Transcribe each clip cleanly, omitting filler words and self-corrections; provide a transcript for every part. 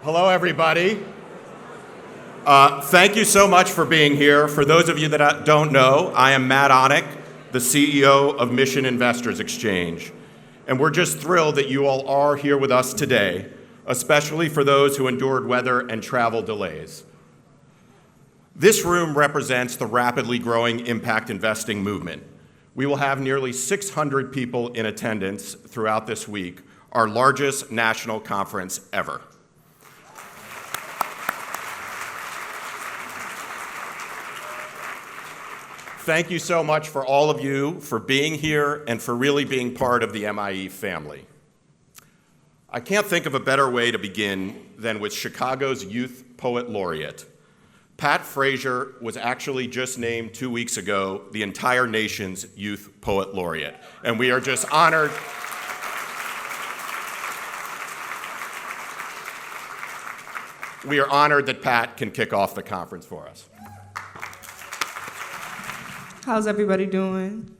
Hello, everybody. Thank you so much for being here. For those of you that don't know, I am Matt Onick, the CEO of Mission Investors Exchange. And we're just thrilled that you all are here with us today, especially for those who endured weather and travel delays. This room represents the rapidly growing impact investing movement. We will have nearly 600 people in attendance throughout this week, our largest national conference ever. Thank you so much for all of you for being here and for really being part of the MIE family. I can't think of a better way to begin than with Chicago's Youth Poet Laureate. Pat Frazier was actually just named 2 weeks ago the entire nation's Youth Poet Laureate, and we are just honored. We are honored that Pat can kick off the conference for us. How's everybody doing?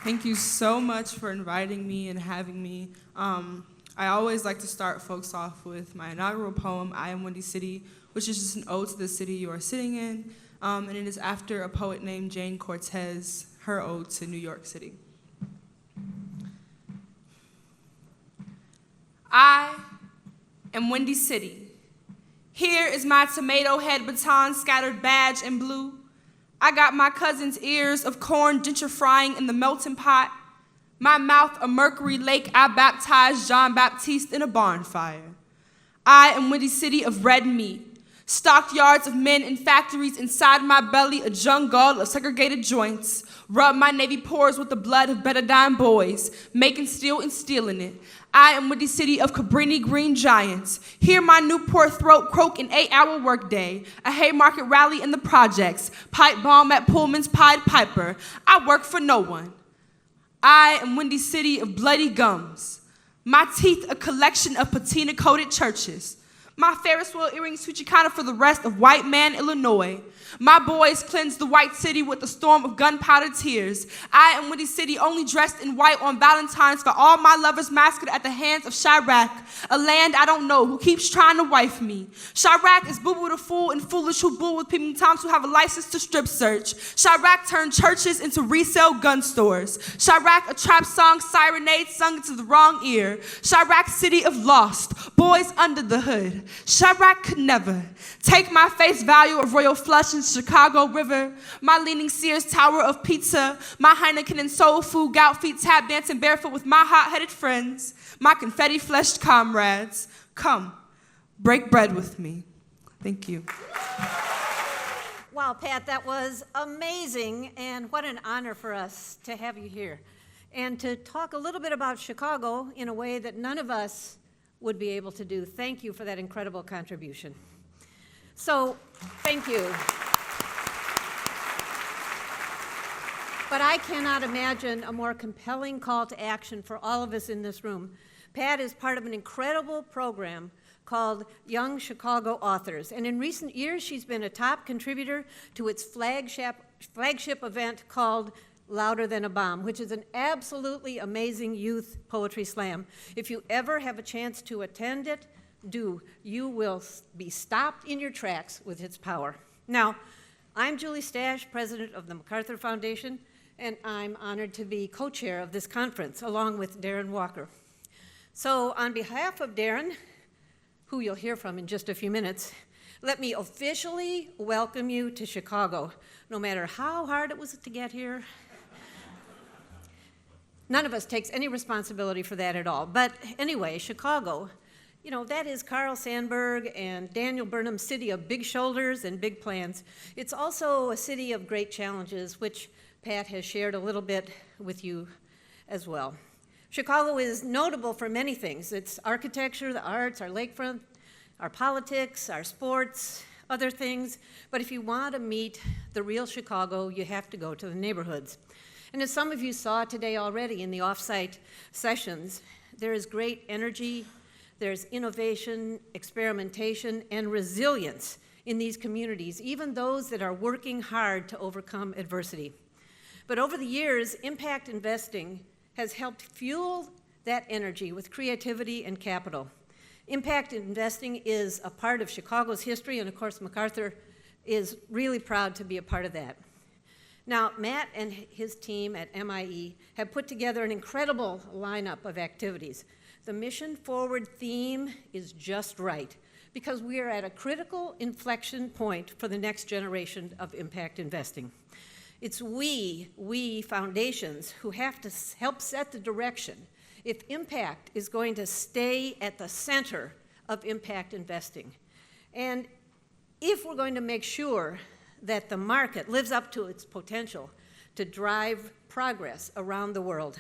Thank you so much for inviting me and having me. I always like to start folks off with my inaugural poem, I Am Windy City, which is just an ode to the city you are sitting in, and it is after a poet named Jane Cortez, her ode to New York City. I am Windy City. Here is my tomato head baton scattered badge in blue. I got my cousin's ears of corn denture frying in the melting pot. My mouth a mercury lake I baptized John Baptiste in a barn fire. I am Windy City of red meat. Stockyards of men and factories inside my belly, a jungle of segregated joints. Rub my navy pores with the blood of betadine boys, making steel and stealing it. I am Windy City of Cabrini green giants. Hear my Newport throat croak an 8-hour workday. A Haymarket rally in the projects. Pipe bomb at Pullman's Pied Piper. I work for no one. I am Windy City of bloody gums. My teeth a collection of patina-coated churches. My Ferris wheel earrings to Chicana for the rest of white man Illinois. My boys cleanse the white city with a storm of gunpowder tears. I am Windy City, only dressed in white on Valentine's for all my lovers massacred at the hands of Chirac, a land I don't know who keeps trying to wife me. Chirac is boo-boo the fool and foolish who bull with peeping toms who have a license to strip search. Chirac turned churches into resale gun stores. Chirac, a trap song serenade sung into the wrong ear. Chirac, city of lost, boys under the hood. Chirac could never take my face value of royal flush in Chicago River, my leaning Sears tower of pizza, my Heineken and soul food, gout feet tap dancing barefoot with my hot-headed friends, my confetti-fleshed comrades. Come, break bread with me. Thank you. Wow, Pat, that was amazing, and what an honor for us to have you here and to talk a little bit about Chicago in a way that none of us would be able to do. Thank you for that incredible contribution. So, thank you. But I cannot imagine a more compelling call to action for all of us in this room. Pat is part of an incredible program called Young Chicago Authors, and in recent years she's been a top contributor to its flagship event called Louder Than a Bomb, which is an absolutely amazing youth poetry slam. If you ever have a chance to attend it, do. You will be stopped in your tracks with its power. Now, I'm Julie Stash, president of the MacArthur Foundation, and I'm honored to be co-chair of this conference, along with Darren Walker. So on behalf of Darren, who you'll hear from in just a few minutes, let me officially welcome you to Chicago, no matter how hard it was to get here. None of us takes any responsibility for that at all. But anyway, Chicago, you know, that is Carl Sandburg and Daniel Burnham's city of big shoulders and big plans. It's also a city of great challenges, which Pat has shared a little bit with you as well. Chicago is notable for many things. It's architecture, the arts, our lakefront, our politics, our sports, other things. But if you want to meet the real Chicago, you have to go to the neighborhoods. And as some of you saw today already in the off-site sessions, there is great energy, there's innovation, experimentation, and resilience in these communities, even those that are working hard to overcome adversity. But over the years, impact investing has helped fuel that energy with creativity and capital. Impact investing is a part of Chicago's history, and of course MacArthur is really proud to be a part of that. Now, Matt and his team at MIE have put together an incredible lineup of activities. The Mission Forward theme is just right, because we are at a critical inflection point for the next generation of impact investing. It's we foundations, who have to help set the direction if impact is going to stay at the center of impact investing. And if we're going to make sure that the market lives up to its potential to drive progress around the world.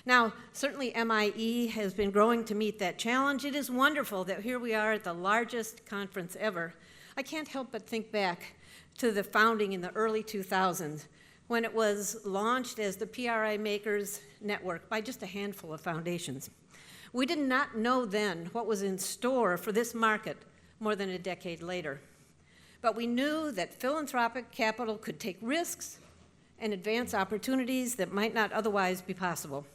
Now, certainly MIE has been growing to meet that challenge. It is wonderful that here we are at the largest conference ever. I can't help but think back to the founding in the early 2000s, when it was launched as the PRI Makers Network by just a handful of foundations. We did not know then what was in store for this market more than a decade later. But we knew that philanthropic capital could take risks and advance opportunities that might not otherwise be possible.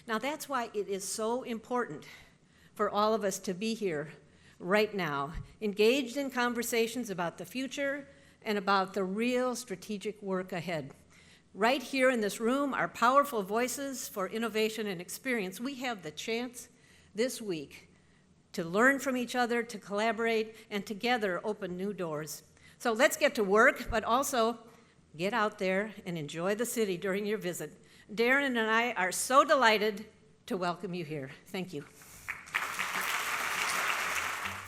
Now, that's why it is so important for all of us to be here right now, engaged in conversations about the future and about the real strategic work ahead. Right here in this room are powerful voices for innovation and experience. We have the chance this week to learn from each other, to collaborate, and together open new doors. So let's get to work, but also get out there and enjoy the city during your visit. Darren and I are so delighted to welcome you here. Thank you.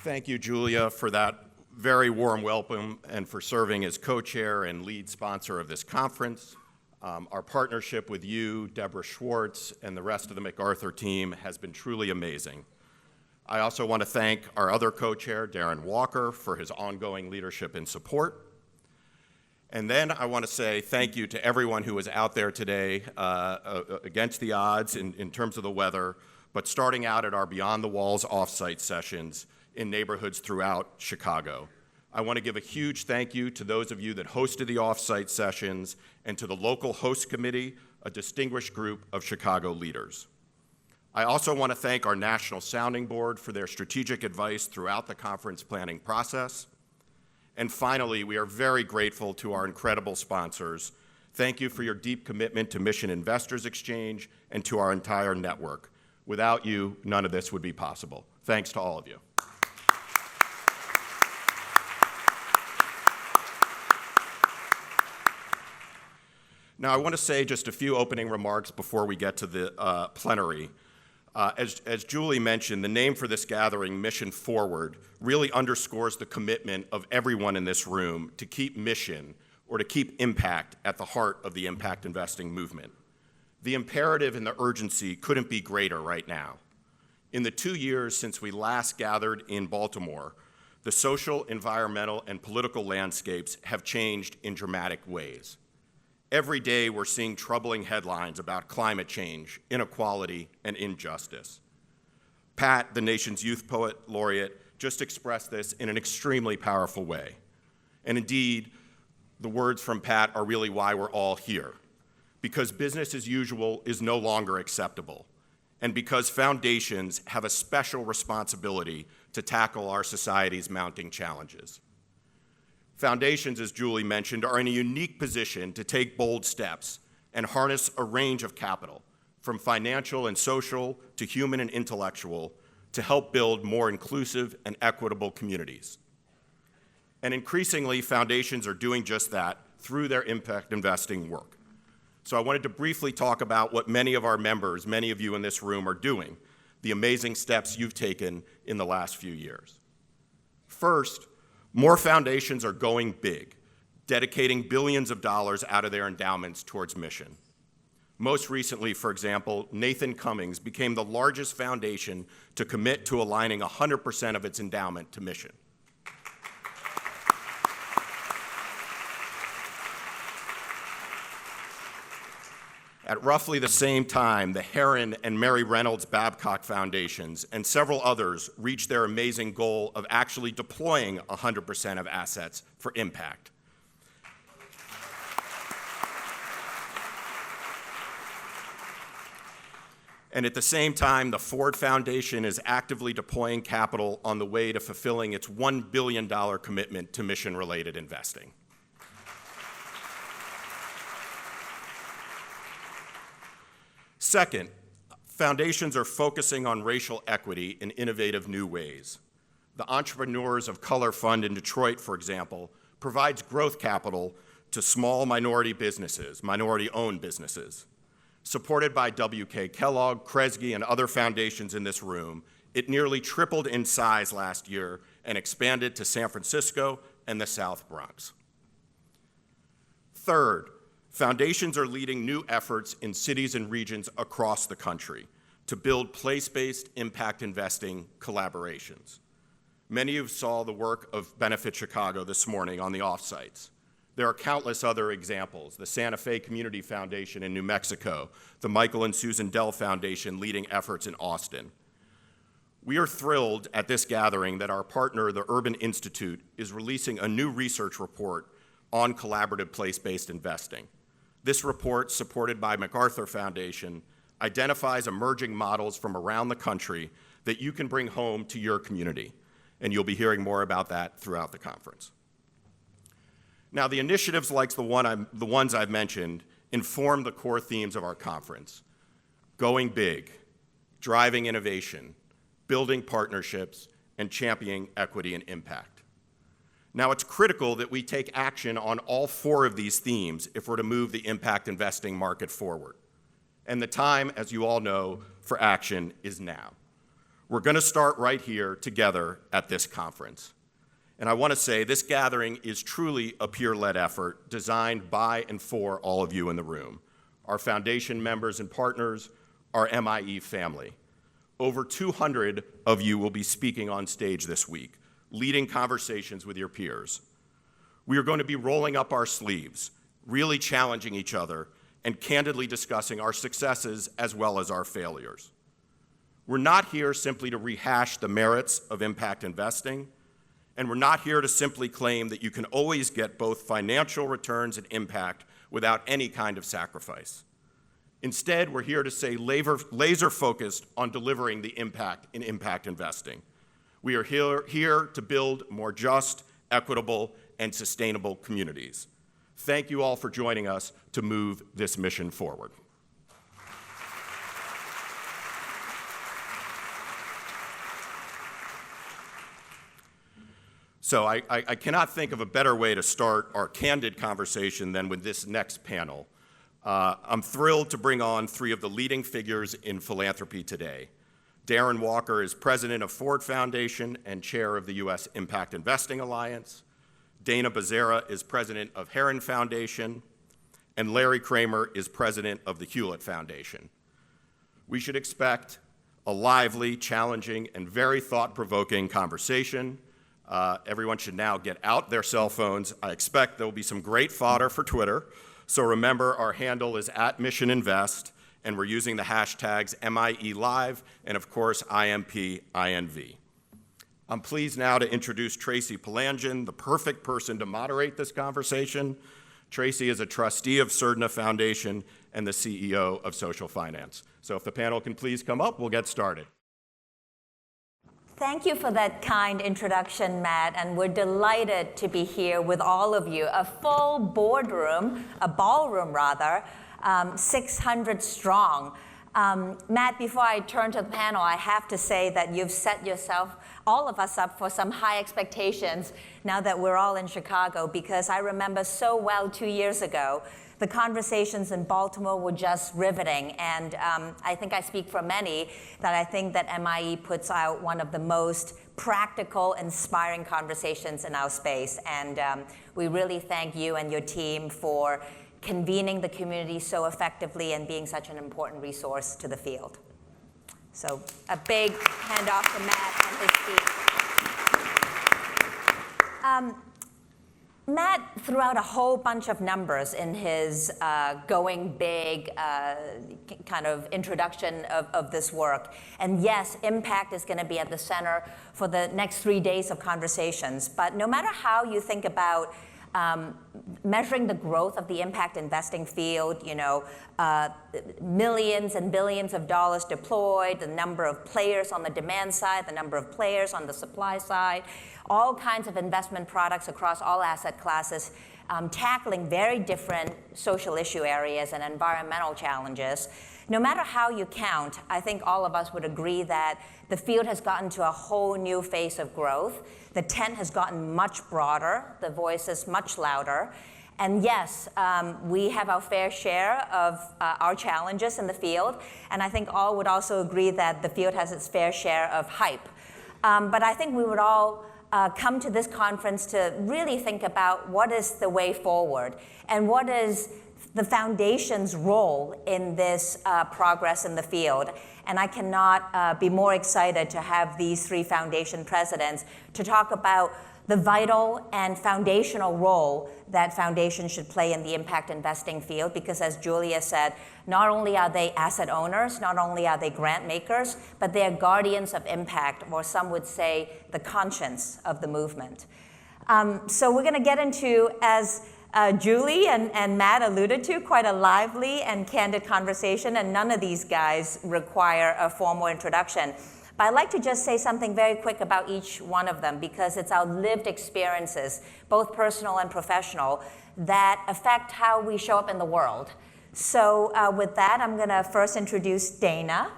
Thank you, Julia, for that very warm welcome and for serving as co-chair and lead sponsor of this conference. Our partnership with you, Deborah Schwartz, and the rest of the MacArthur team has been truly amazing. I also want to thank our other co-chair, Darren Walker, for his ongoing leadership and support. And then I want to say thank you to everyone who was out there today against the odds in terms of the weather, but starting out at our Beyond the Walls offsite sessions in neighborhoods throughout Chicago. I want to give a huge thank you to those of you that hosted the offsite sessions and to the local host committee, a distinguished group of Chicago leaders. I also want to thank our National Sounding Board for their strategic advice throughout the conference planning process. And finally, we are very grateful to our incredible sponsors. Thank you for your deep commitment to Mission Investors Exchange and to our entire network. Without you, none of this would be possible. Thanks to all of you. Now, I want to say just a few opening remarks before we get to the plenary. As Julie mentioned, the name for this gathering, Mission Forward, really underscores the commitment of everyone in this room to keep mission or to keep impact at the heart of the impact investing movement. The imperative and the urgency couldn't be greater right now. In the 2 years since we last gathered in Baltimore, the social, environmental, and political landscapes have changed in dramatic ways. Every day we're seeing troubling headlines about climate change, inequality, and injustice. Pat, the nation's youth poet laureate, just expressed this in an extremely powerful way. And indeed, the words from Pat are really why we're all here. Because business as usual is no longer acceptable. And because foundations have a special responsibility to tackle our society's mounting challenges. Foundations, as Julie mentioned, are in a unique position to take bold steps and harness a range of capital, from financial and social to human and intellectual, to help build more inclusive and equitable communities. And increasingly, foundations are doing just that through their impact investing work. So I wanted to briefly talk about what many of our members, many of you in this room, are doing, the amazing steps you've taken in the last few years. First, more foundations are going big, dedicating billions of dollars out of their endowments towards mission. Most recently, for example, Nathan Cummings became the largest foundation to commit to aligning 100% of its endowment to mission. At roughly the same time, the Heron and Mary Reynolds Babcock Foundations and several others reached their amazing goal of actually deploying 100% of assets for impact. And at the same time, the Ford Foundation is actively deploying capital on the way to fulfilling its $1 billion commitment to mission-related investing. Second, foundations are focusing on racial equity in innovative new ways. The Entrepreneurs of Color Fund in Detroit, for example, provides growth capital to small minority businesses, minority-owned businesses. Supported by W.K. Kellogg, Kresge, and other foundations in this room, it nearly tripled in size last year and expanded to San Francisco and the South Bronx. Third, foundations are leading new efforts in cities and regions across the country to build place-based impact investing collaborations. Many of you saw the work of Benefit Chicago this morning on the offsites. There are countless other examples: the Santa Fe Community Foundation in New Mexico, the Michael and Susan Dell Foundation leading efforts in Austin. We are thrilled at this gathering that our partner, the Urban Institute, is releasing a new research report on collaborative place-based investing. This report, supported by MacArthur Foundation, identifies emerging models from around the country that you can bring home to your community, and you'll be hearing more about that throughout the conference. Now, the initiatives like the ones I've mentioned inform the core themes of our conference: going big, driving innovation, building partnerships, and championing equity and impact. Now, it's critical that we take action on all four of these themes if we're to move the impact investing market forward. And the time, as you all know, for action is now. We're going to start right here together at this conference. And I want to say this gathering is truly a peer-led effort designed by and for all of you in the room, our foundation members and partners, our MIE family. Over 200 of you will be speaking on stage this week, leading conversations with your peers. We are going to be rolling up our sleeves, really challenging each other, and candidly discussing our successes as well as our failures. We're not here simply to rehash the merits of impact investing, and we're not here to simply claim that you can always get both financial returns and impact without any kind of sacrifice. Instead, we're here to say laser-focused on delivering the impact in impact investing. We are here to build more just, equitable, and sustainable communities. Thank you all for joining us to move this mission forward. So I cannot think of a better way to start our candid conversation than with this next panel. I'm thrilled to bring on three of the leading figures in philanthropy today. Darren Walker is president of Ford Foundation and chair of the U.S. Impact Investing Alliance. Dana Becerra is president of Heron Foundation. And Larry Kramer is president of the Hewlett Foundation. We should expect a lively, challenging, and very thought-provoking conversation. Everyone should now get out their cell phones. I expect there will be some great fodder for Twitter. So remember, our handle is @MissionInvest, and we're using the hashtags MIELive and, of course, IMPINV. I'm pleased now to introduce Tracy Palangin, the perfect person to moderate this conversation. Tracy is a trustee of Surdna Foundation and the CEO of Social Finance. So if the panel can please come up, we'll get started. Thank you for that kind introduction, Matt, and we're delighted to be here with all of you. A full boardroom, a ballroom rather, 600 strong. Matt, before I turn to the panel, I have to say that you've set yourself, all of us, up for some high expectations now that we're all in Chicago, because I remember so well 2 years ago, the conversations in Baltimore were just riveting, and I think I speak for many that I think that MIE puts out one of the most practical, inspiring conversations in our space, and we really thank you and your team for convening the community so effectively and being such an important resource to the field. So a big handoff to Matt and his team. Matt threw out a whole bunch of numbers in his going big kind of introduction of this work. And yes, impact is going to be at the center for the next 3 days of conversations. But no matter how you think about measuring the growth of the impact investing field, millions and billions of dollars deployed, the number of players on the demand side, the number of players on the supply side, all kinds of investment products across all asset classes, tackling very different social issue areas and environmental challenges. No matter how you count, I think all of us would agree that the field has gotten to a whole new phase of growth. The tent has gotten much broader, the voice is much louder. And yes, we have our fair share of our challenges in the field, and I think all would also agree that the field has its fair share of hype. But I think we would all come to this conference to really think about what is the way forward and what is the foundation's role in this progress in the field. And I cannot be more excited to have these three foundation presidents to talk about the vital and foundational role that foundations should play in the impact investing field, because as Julia said, not only are they asset owners, not only are they grant makers, but they're guardians of impact, or some would say the conscience of the movement. So we're gonna get into, as Julie and Matt alluded to, quite a lively and candid conversation, and none of these guys require a formal introduction. But I'd like to just say something very quick about each one of them, because it's our lived experiences, both personal and professional, that affect how we show up in the world. So with that, I'm going to first introduce Dana.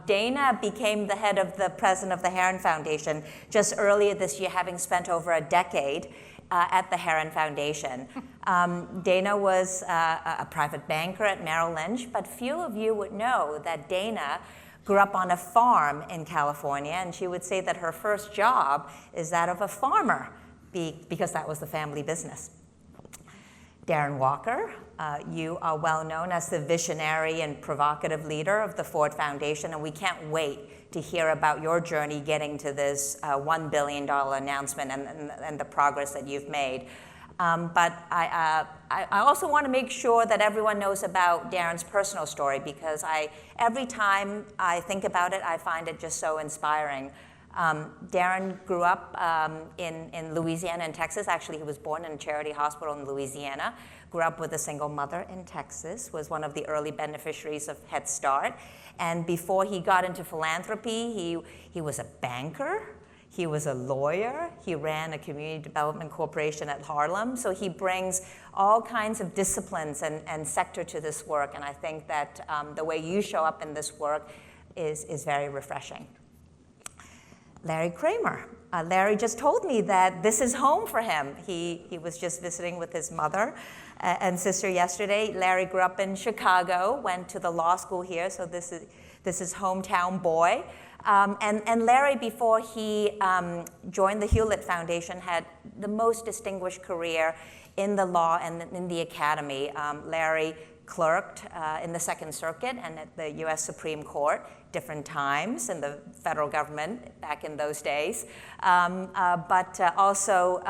Dana became the head of the president of the Heron Foundation just earlier this year, having spent over a decade at the Heron Foundation. Dana was a private banker at Merrill Lynch, but few of you would know that Dana grew up on a farm in California, and she would say that her first job is that of a farmer, because that was the family business. Darren Walker, you are well known as the visionary and provocative leader of the Ford Foundation, and we can't wait to hear about your journey getting to this $1 billion announcement and the progress that you've made. But I also want to make sure that everyone knows about Darren's personal story, because every time I think about it, I find it just so inspiring. Darren grew up in Louisiana and Texas. Actually, he was born in a charity hospital in Louisiana, grew up with a single mother in Texas, was one of the early beneficiaries of Head Start. And before he got into philanthropy, he was a banker. He was a lawyer. He ran a community development corporation at Harlem. So he brings all kinds of disciplines and sector to this work. And I think that the way you show up in this work is very refreshing. Larry Kramer. Larry just told me that this is home for him. He was just visiting with his mother and sister yesterday. Larry grew up in Chicago, went to the law school here, so this is hometown boy. And Larry, before he joined the Hewlett Foundation, had the most distinguished career in the law and in the academy. Larry clerked in the Second Circuit and at the U.S. Supreme Court, different times in the federal government back in those days, but also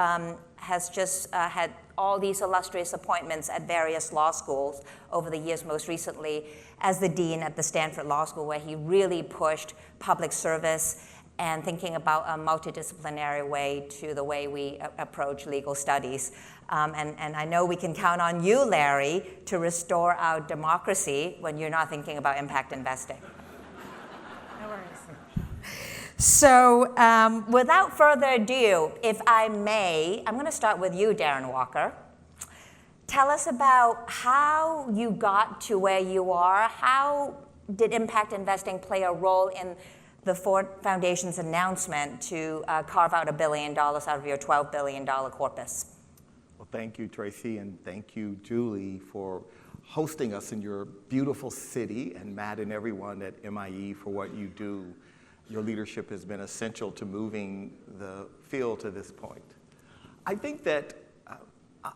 has just had all these illustrious appointments at various law schools over the years, most recently as the dean at the Stanford Law School, where he really pushed public service and thinking about a multidisciplinary way to the way we approach legal studies. And I know we can count on you, Larry, to restore our democracy when you're not thinking about impact investing. No worries. So without further ado, if I may, I'm going to start with you, Darren Walker. Tell us about how you got to where you are. How did impact investing play a role in the Ford Foundation's announcement to carve out $1 billion out of your $12 billion corpus? Well, thank you, Tracy, and thank you, Julie, for hosting us in your beautiful city, and Matt and everyone at MIE for what you do. Your leadership has been essential to moving the field to this point. I think that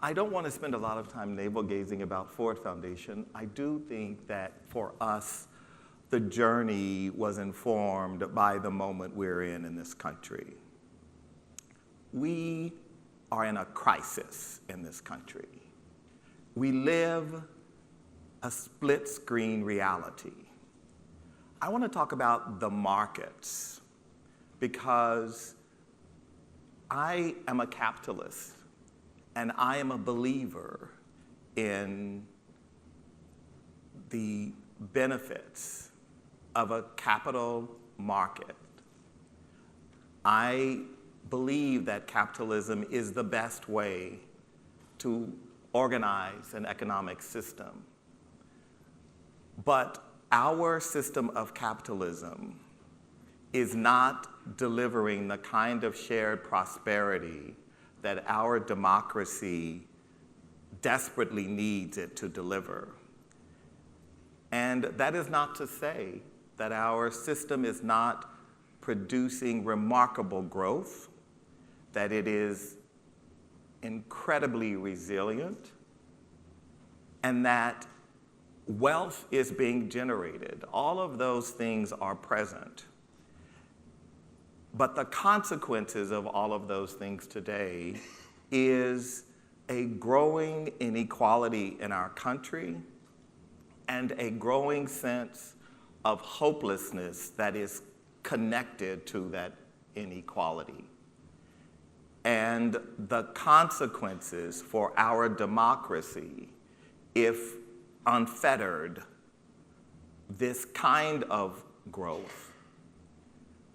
I don't want to spend a lot of time navel-gazing about Ford Foundation. I do think that for us, the journey was informed by the moment we're in this country. We are in a crisis in this country. We live a split-screen reality. I want to talk about the markets because I am a capitalist, And I am a believer in the benefits of a capital market. I believe that capitalism is the best way to organize an economic system. But our system of capitalism is not delivering the kind of shared prosperity that our democracy desperately needs it to deliver. And that is not to say that our system is not producing remarkable growth, that it is incredibly resilient, and that wealth is being generated. All of those things are present. But the consequences of all of those things today is a growing inequality in our country and a growing sense of hopelessness that is connected to that inequality. And the consequences for our democracy, if unfettered, this kind of growth,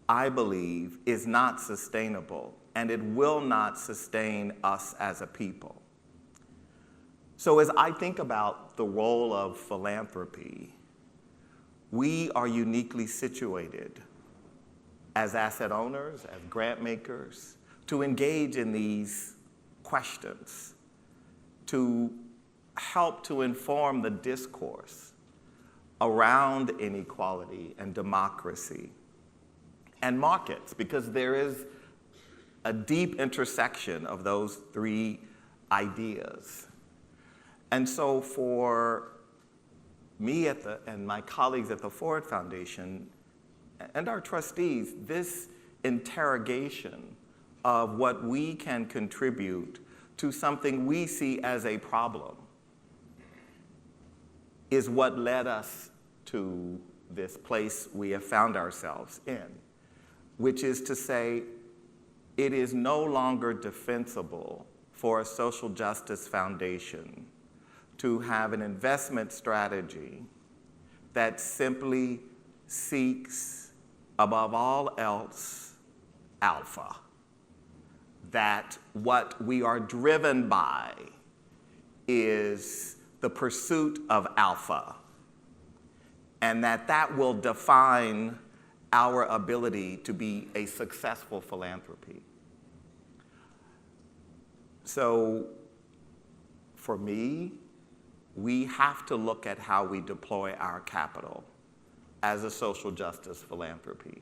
I believe, is not sustainable, and it will not sustain us as a people. So as I think about the role of philanthropy, we are uniquely situated as asset owners, as grant makers, to engage in these questions, to help to inform the discourse around inequality and democracy and markets, because there is a deep intersection of those three ideas. And so for me and my colleagues at the Ford Foundation and our trustees, this interrogation of what we can contribute to something we see as a problem is what led us to this place we have found ourselves in, which is to say, it is no longer defensible for a social justice foundation to have an investment strategy that simply seeks, above all else, alpha. That what we are driven by is the pursuit of alpha, and that will define our ability to be a successful philanthropy. So for me, we have to look at how we deploy our capital as a social justice philanthropy.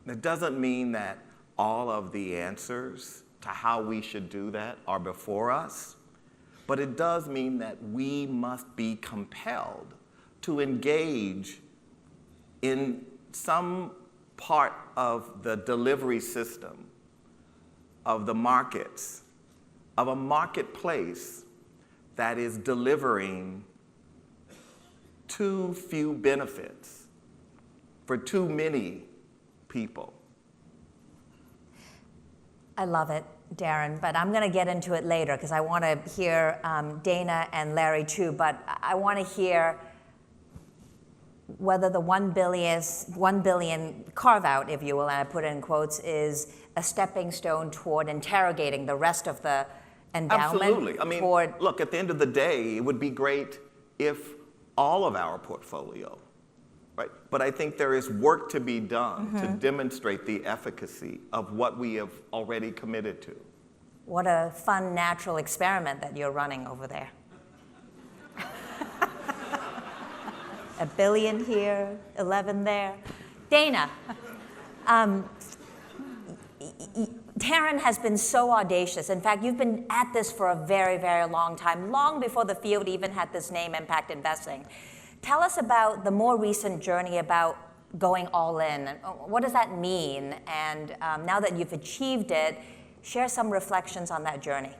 It doesn't mean that all of the answers to how we should do that are before us, but it does mean that we must be compelled to engage in some part of the delivery system, of the markets, of a marketplace that is delivering too few benefits for too many people. I love it, Darren, but I'm going to get into it later because I want to hear Dana and Larry too, but I want to hear whether the 1 billion carve-out, if you will, and I put it in quotes, is a stepping stone toward interrogating the rest of the endowment. Absolutely. I mean, look, at the end of the day, it would be great if all of our portfolio, right? But I think there is work to be done to demonstrate the efficacy of what we have already committed to. What a fun, natural experiment that you're running over there. $1 billion here, 11 there. Dana, Darren has been so audacious. In fact, you've been at this for a very, very long time, long before the field even had this name, impact investing. Tell us about the more recent journey about going all in. What does that mean? And now that you've achieved it, share some reflections on that journey.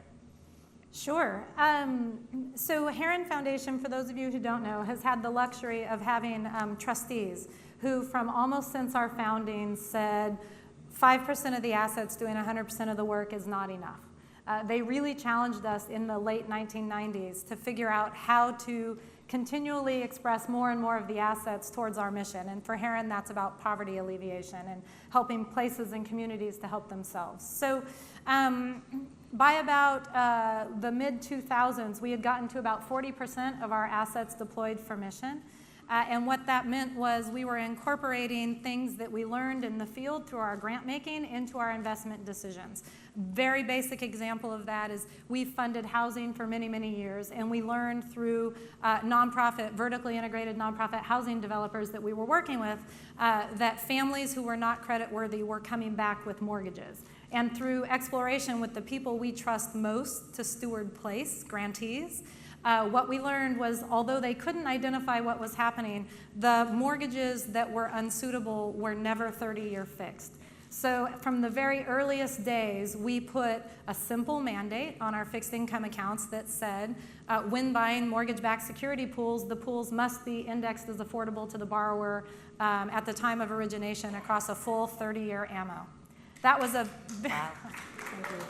Sure. So Heron Foundation, for those of you who don't know, has had the luxury of having trustees who, from almost since our founding, said 5% of the assets doing 100% of the work is not enough. They really challenged us in the late 1990s to figure out how to continually express more and more of the assets towards our mission. And for Heron, that's about poverty alleviation and helping places and communities to help themselves. So by about the mid-2000s, we had gotten to about 40% of our assets deployed for mission. And what that meant was we were incorporating things that we learned in the field through our grant making into our investment decisions. Very basic example of that is we've funded housing for many, many years, and we learned through nonprofit, vertically integrated nonprofit housing developers that we were working with that families who were not creditworthy were coming back with mortgages. And through exploration with the people we trust most to steward place, grantees, what we learned was, although they couldn't identify what was happening, the mortgages that were unsuitable were never 30-year fixed. So from the very earliest days, we put a simple mandate on our fixed income accounts that said, when buying mortgage-backed security pools, the pools must be indexed as affordable to the borrower at the time of origination across a full 30-year ammo. That was a Thank you.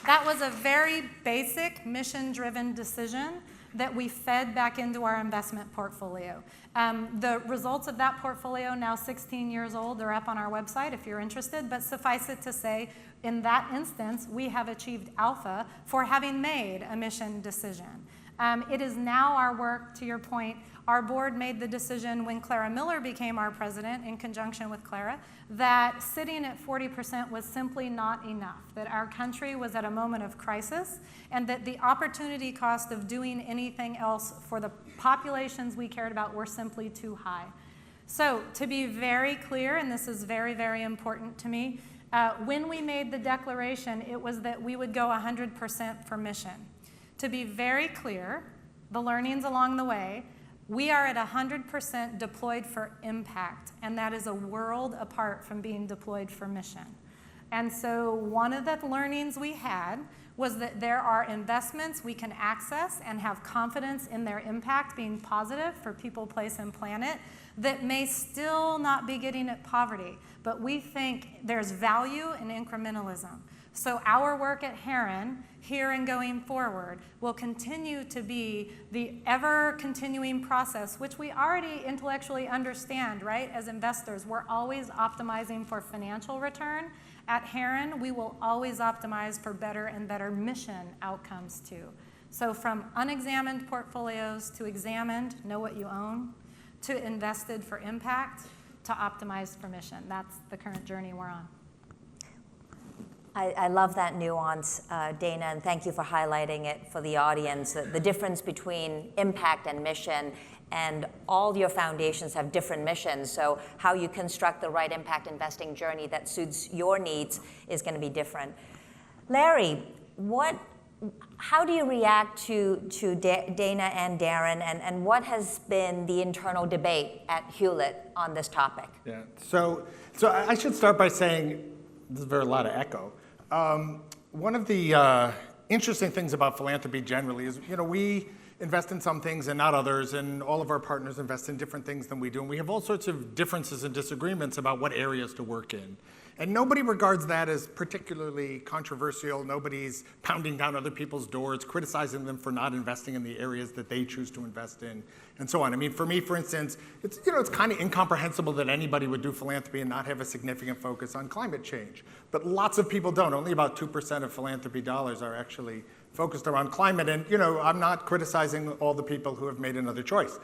That was a very basic mission-driven decision that we fed back into our investment portfolio. The results of that portfolio, now 16 years old, are up on our website if you're interested, but suffice it to say, in that instance, we have achieved alpha for having made a mission decision. It is now our work, to your point. Our board made the decision when Clara Miller became our president, in conjunction with Clara, that sitting at 40% was simply not enough, that our country was at a moment of crisis, and that the opportunity cost of doing anything else for the populations we cared about were simply too high. So to be very clear, and this is very, very important to me, when we made the declaration, it was that we would go 100% for mission. To be very clear, the learnings along the way, we are at 100% deployed for impact, and that is a world apart from being deployed for mission. And so one of the learnings we had was that there are investments we can access and have confidence in their impact being positive for people, place, and planet that may still not be getting at poverty, but we think there's value in incrementalism. So our work at Heron, here and going forward, will continue to be the ever-continuing process, which we already intellectually understand, right? As investors, we're always optimizing for financial return. At Heron, we will always optimize for better and better mission outcomes too. So from unexamined portfolios to examined, know what you own, to invested for impact, to optimized for mission. That's the current journey we're on. I love that nuance, Dana, and thank you for highlighting it for the audience, the difference between impact and mission. And all your foundations have different missions, so how you construct the right impact investing journey that suits your needs is going to be different. Larry, how do you react to Dana and Darren, and what has been the internal debate at Hewlett on this topic? Yeah, so I should start by saying, there's a very lot of echo. One of the interesting things about philanthropy generally is, we invest in some things and not others, and all of our partners invest in different things than we do, and we have all sorts of differences and disagreements about what areas to work in. And nobody regards that as particularly controversial. Nobody's pounding down other people's doors, criticizing them for not investing in the areas that they choose to invest in, and so on. I mean, for me, for instance, it's kind of incomprehensible that anybody would do philanthropy and not have a significant focus on climate change. But lots of people don't. Only about 2% of philanthropy dollars are actually focused around climate. And I'm not criticizing all the people who have made another choice.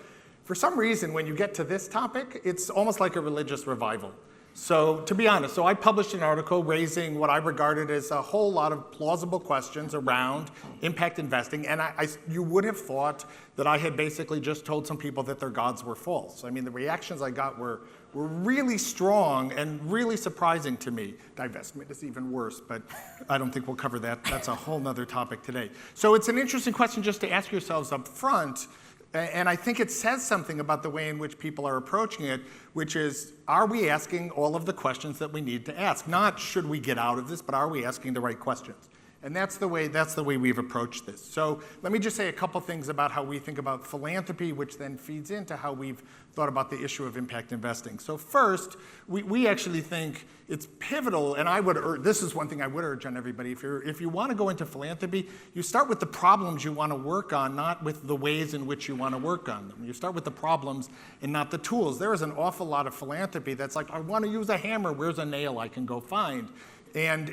For some reason, when you get to this topic, it's almost like a religious revival. So to be honest, I published an article raising what I regarded as a whole lot of plausible questions around impact investing, and you would have thought that I had basically just told some people that their gods were false. I mean, the reactions I got were really strong and really surprising to me. Divestment is even worse, but I don't think we'll cover that. That's a whole nother topic today. So it's an interesting question just to ask yourselves up front. And I think it says something about the way in which people are approaching it, which is, are we asking all of the questions that we need to ask? Not should we get out of this, but are we asking the right questions? And that's the way we've approached this. So let me just say a couple things about how we think about philanthropy, which then feeds into how we've thought about the issue of impact investing. So first, we actually think it's pivotal, and this is one thing I would urge on everybody. If you want to go into philanthropy, you start with the problems you want to work on, not with the ways in which you want to work on them. You start with the problems and not the tools. There is an awful lot of philanthropy that's like, I want to use a hammer, where's a nail I can go find? And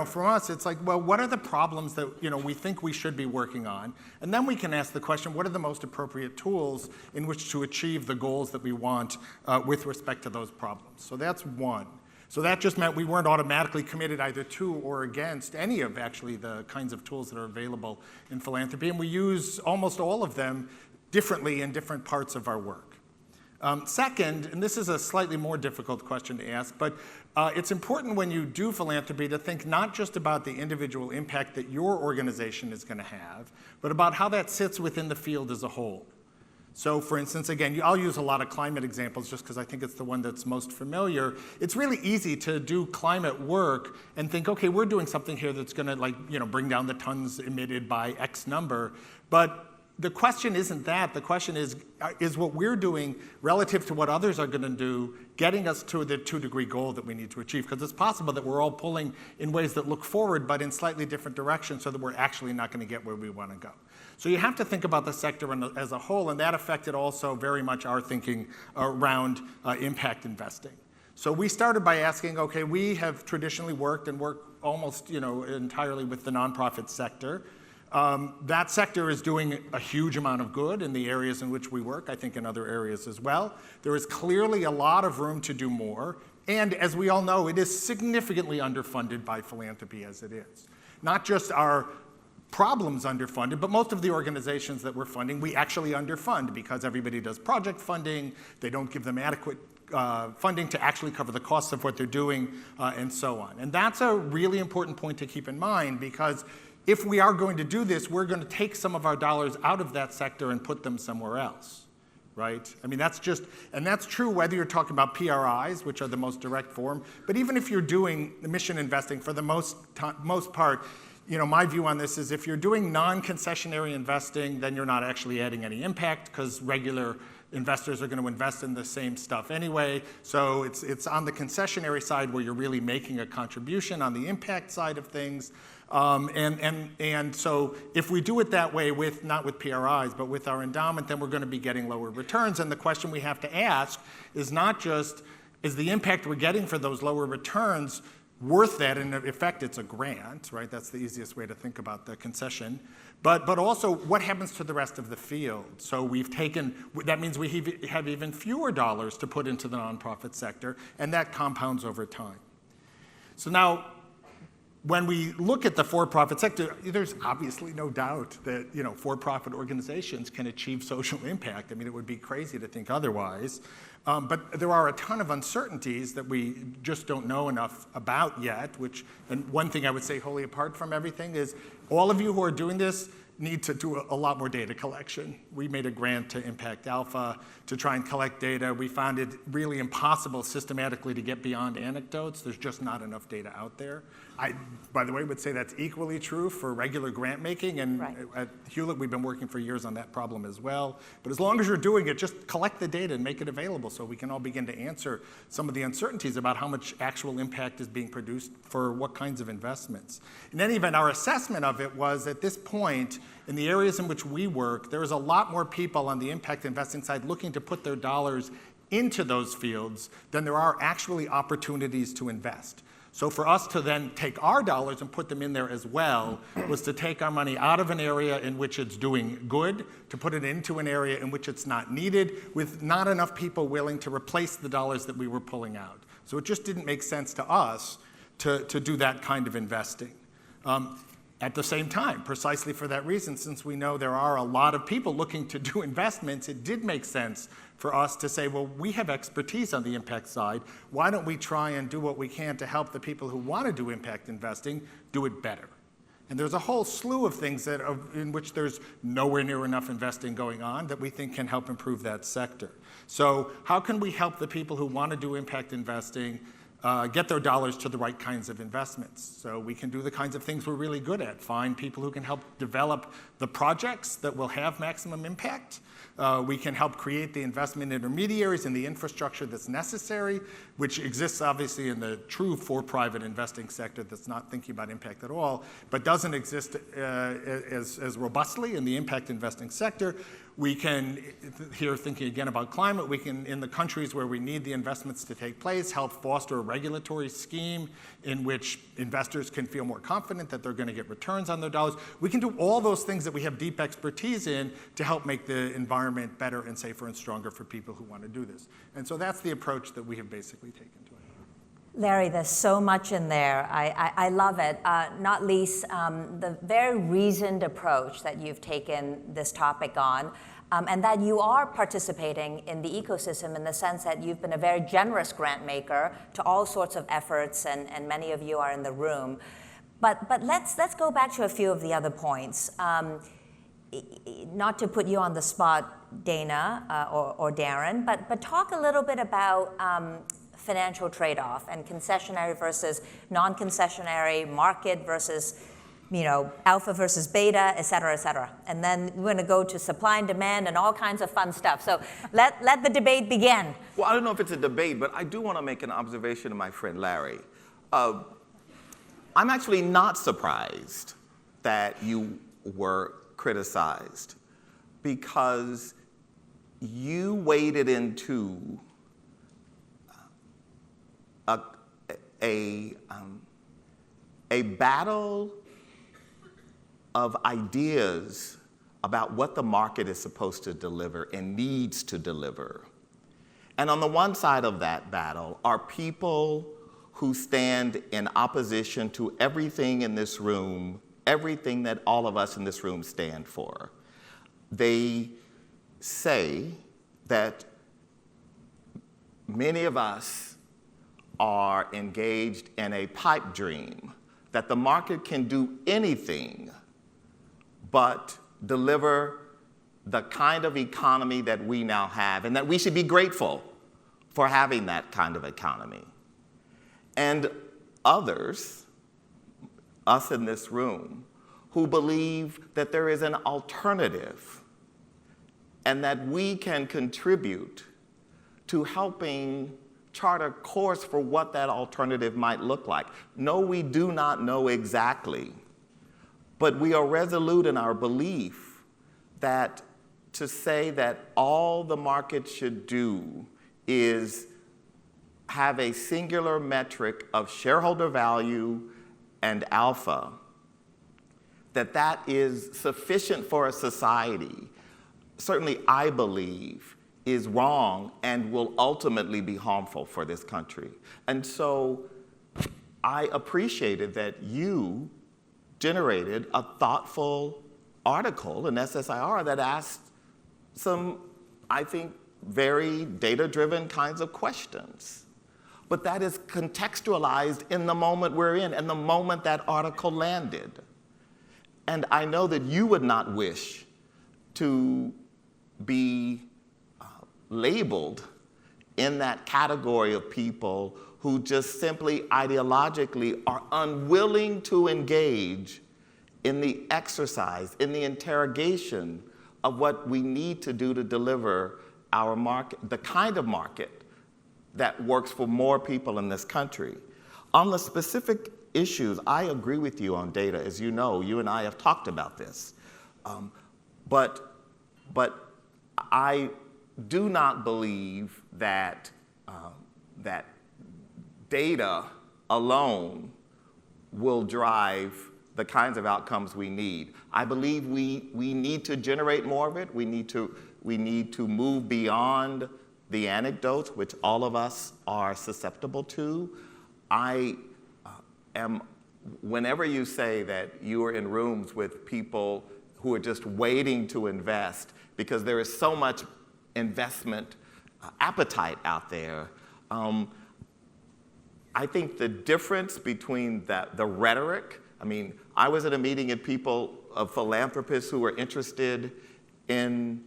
for us, it's like, well, what are the problems that we think we should be working on? And then we can ask the question, what are the most appropriate tools in which to achieve the goals that we want with respect to those problems? So that's one. So that just meant we weren't automatically committed either to or against any of actually the kinds of tools that are available in philanthropy. And we use almost all of them differently in different parts of our work. Second, and this is a slightly more difficult question to ask, but it's important when you do philanthropy to think not just about the individual impact that your organization is going to have, but about how that sits within the field as a whole. So for instance, again, I'll use a lot of climate examples just because I think it's the one that's most familiar. It's really easy to do climate work and think, okay, we're doing something here that's going to bring down the tons emitted by X number, but the question isn't that. The question is what we're doing relative to what others are going to do getting us to the 2-degree goal that we need to achieve? Because it's possible that we're all pulling in ways that look forward, but in slightly different directions so that we're actually not going to get where we want to go. So you have to think about the sector as a whole, and that affected also very much our thinking around impact investing. So we started by asking, okay, we have traditionally worked and work almost entirely with the nonprofit sector. That sector is doing a huge amount of good in the areas in which we work, I think in other areas as well. There is clearly a lot of room to do more, and as we all know, it is significantly underfunded by philanthropy as it is. Not just our problems underfunded, but most of the organizations that we're funding, we actually underfund because everybody does project funding, they don't give them adequate funding to actually cover the costs of what they're doing, and so on. And that's a really important point to keep in mind because if we are going to do this, we're going to take some of our dollars out of that sector and put them somewhere else, right? I mean, that's true whether you're talking about PRIs, which are the most direct form, but even if you're doing mission investing for the most part, my view on this is if you're doing non-concessionary investing, then you're not actually adding any impact because regular investors are going to invest in the same stuff anyway. So it's on the concessionary side where you're really making a contribution on the impact side of things. And so if we do it that way not with PRIs, but with our endowment, then we're going to be getting lower returns. And the question we have to ask is not just, is the impact we're getting for those lower returns worth that? In effect, it's a grant, right? That's the easiest way to think about the concession. But also, what happens to the rest of the field? So that means we have even fewer dollars to put into the nonprofit sector, and that compounds over time. So now, when we look at the for-profit sector, there's obviously no doubt that for-profit organizations can achieve social impact. I mean, it would be crazy to think otherwise. But there are a ton of uncertainties that we just don't know enough about yet, and one thing I would say wholly apart from everything is all of you who are doing this need to do a lot more data collection. We made a grant to Impact Alpha to try and collect data. We found it really impossible systematically to get beyond anecdotes. There's just not enough data out there. I, by the way, would say that's equally true for regular grant making, and right. At Hewlett we've been working for years on that problem as well. But as long as you're doing it, just collect the data and make it available so we can all begin to answer some of the uncertainties about how much actual impact is being produced for what kinds of investments. In any event, our assessment of it was at this point, in the areas in which we work, there is a lot more people on the impact investing side looking to put their dollars into those fields than there are actually opportunities to invest. So for us to then take our dollars and put them in there as well was to take our money out of an area in which it's doing good, to put it into an area in which it's not needed, with not enough people willing to replace the dollars that we were pulling out. So it just didn't make sense to us to do that kind of investing. At the same time, precisely for that reason, since we know there are a lot of people looking to do investments, it did make sense for us to say, well, we have expertise on the impact side. Why don't we try and do what we can to help the people who want to do impact investing do it better? And there's a whole slew of things in which there's nowhere near enough investing going on that we think can help improve that sector. So how can we help the people who want to do impact investing get their dollars to the right kinds of investments. So we can do the kinds of things we're really good at, find people who can help develop the projects that will have maximum impact. We can help create the investment intermediaries and the infrastructure that's necessary, which exists obviously in the true for-private investing sector that's not thinking about impact at all, but doesn't exist as robustly in the impact investing sector. We can, here thinking again about climate, we can, in the countries where we need the investments to take place, help foster a regulatory scheme in which investors can feel more confident that they're going to get returns on their dollars. We can do all those things that we have deep expertise in to help make the environment better and safer and stronger for people who want to do this. And so that's the approach that we have basically taken to it. Larry, there's so much in there. I love it, not least the very reasoned approach that you've taken this topic on, and that you are participating in the ecosystem in the sense that you've been a very generous grant maker to all sorts of efforts, and many of you are in the room. But let's go back to a few of the other points. Not to put you on the spot, Dana or Darren, but talk a little bit about financial trade-off and concessionary versus non-concessionary, market versus, alpha versus beta, et cetera, et cetera. And then we're going to go to supply and demand and all kinds of fun stuff. So let the debate begin. Well, I don't know if it's a debate, but I do want to make an observation to my friend Larry. I'm actually not surprised that you were criticized, because you waded into a battle of ideas about what the market is supposed to deliver and needs to deliver. And on the one side of that battle are people who stand in opposition to everything in this room, everything that all of us in this room stand for. They say that many of us are engaged in a pipe dream, that the market can do anything but deliver the kind of economy that we now have, and that we should be grateful for having that kind of economy. And others, us in this room, who believe that there is an alternative and that we can contribute to helping chart a course for what that alternative might look like. No, we do not know exactly, but we are resolute in our belief that to say that all the market should do is have a singular metric of shareholder value and alpha, that is sufficient for a society, certainly I believe is wrong and will ultimately be harmful for this country. And so I appreciated that you generated a thoughtful article in SSIR that asked some, I think, very data-driven kinds of questions. But that is contextualized in the moment we're in and the moment that article landed. And I know that you would not wish to be labeled in that category of people who just simply ideologically are unwilling to engage in the exercise, in the interrogation of what we need to do to deliver our market, the kind of market that works for more people in this country. On the specific issues, I agree with you on data. As you know, you and I have talked about this. But I do not believe that that data alone will drive the kinds of outcomes we need. I believe we need to generate more of it. We need to move beyond the anecdotes, which all of us are susceptible to. Whenever you say that you are in rooms with people who are just waiting to invest because there is so much investment appetite out there, I think the difference between the rhetoric, I was at a meeting of philanthropists who were interested in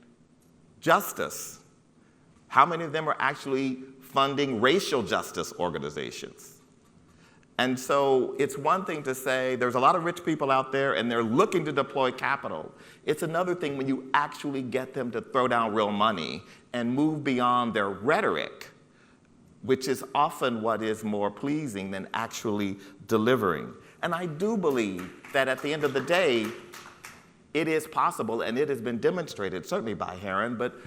justice. How many of them are actually funding racial justice organizations. And so it's one thing to say there's a lot of rich people out there and they're looking to deploy capital. It's another thing when you actually get them to throw down real money and move beyond their rhetoric, which is often what is more pleasing than actually delivering. And I do believe that at the end of the day, it is possible, and it has been demonstrated, certainly by Heron, but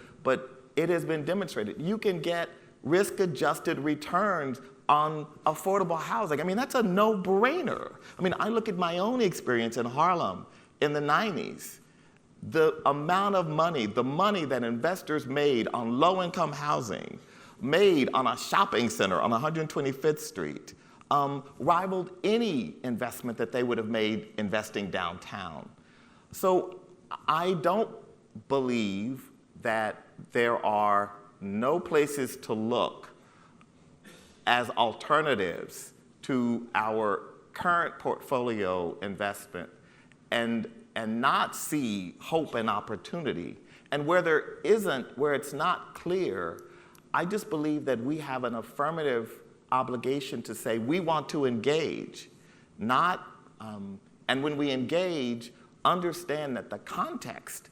it has been demonstrated. You can get risk-adjusted returns on affordable housing. I mean, that's a no-brainer. I mean, I look at my own experience in Harlem in the 90s. The amount of money, the money that investors made on low-income housing, made on a shopping center on 125th Street, rivaled any investment that they would have made investing downtown. So I don't believe that there are no places to look as alternatives to our current portfolio investment and not see hope and opportunity. And where there isn't, where it's not clear, I just believe that we have an affirmative obligation to say we want to engage, and when we engage, understand that the context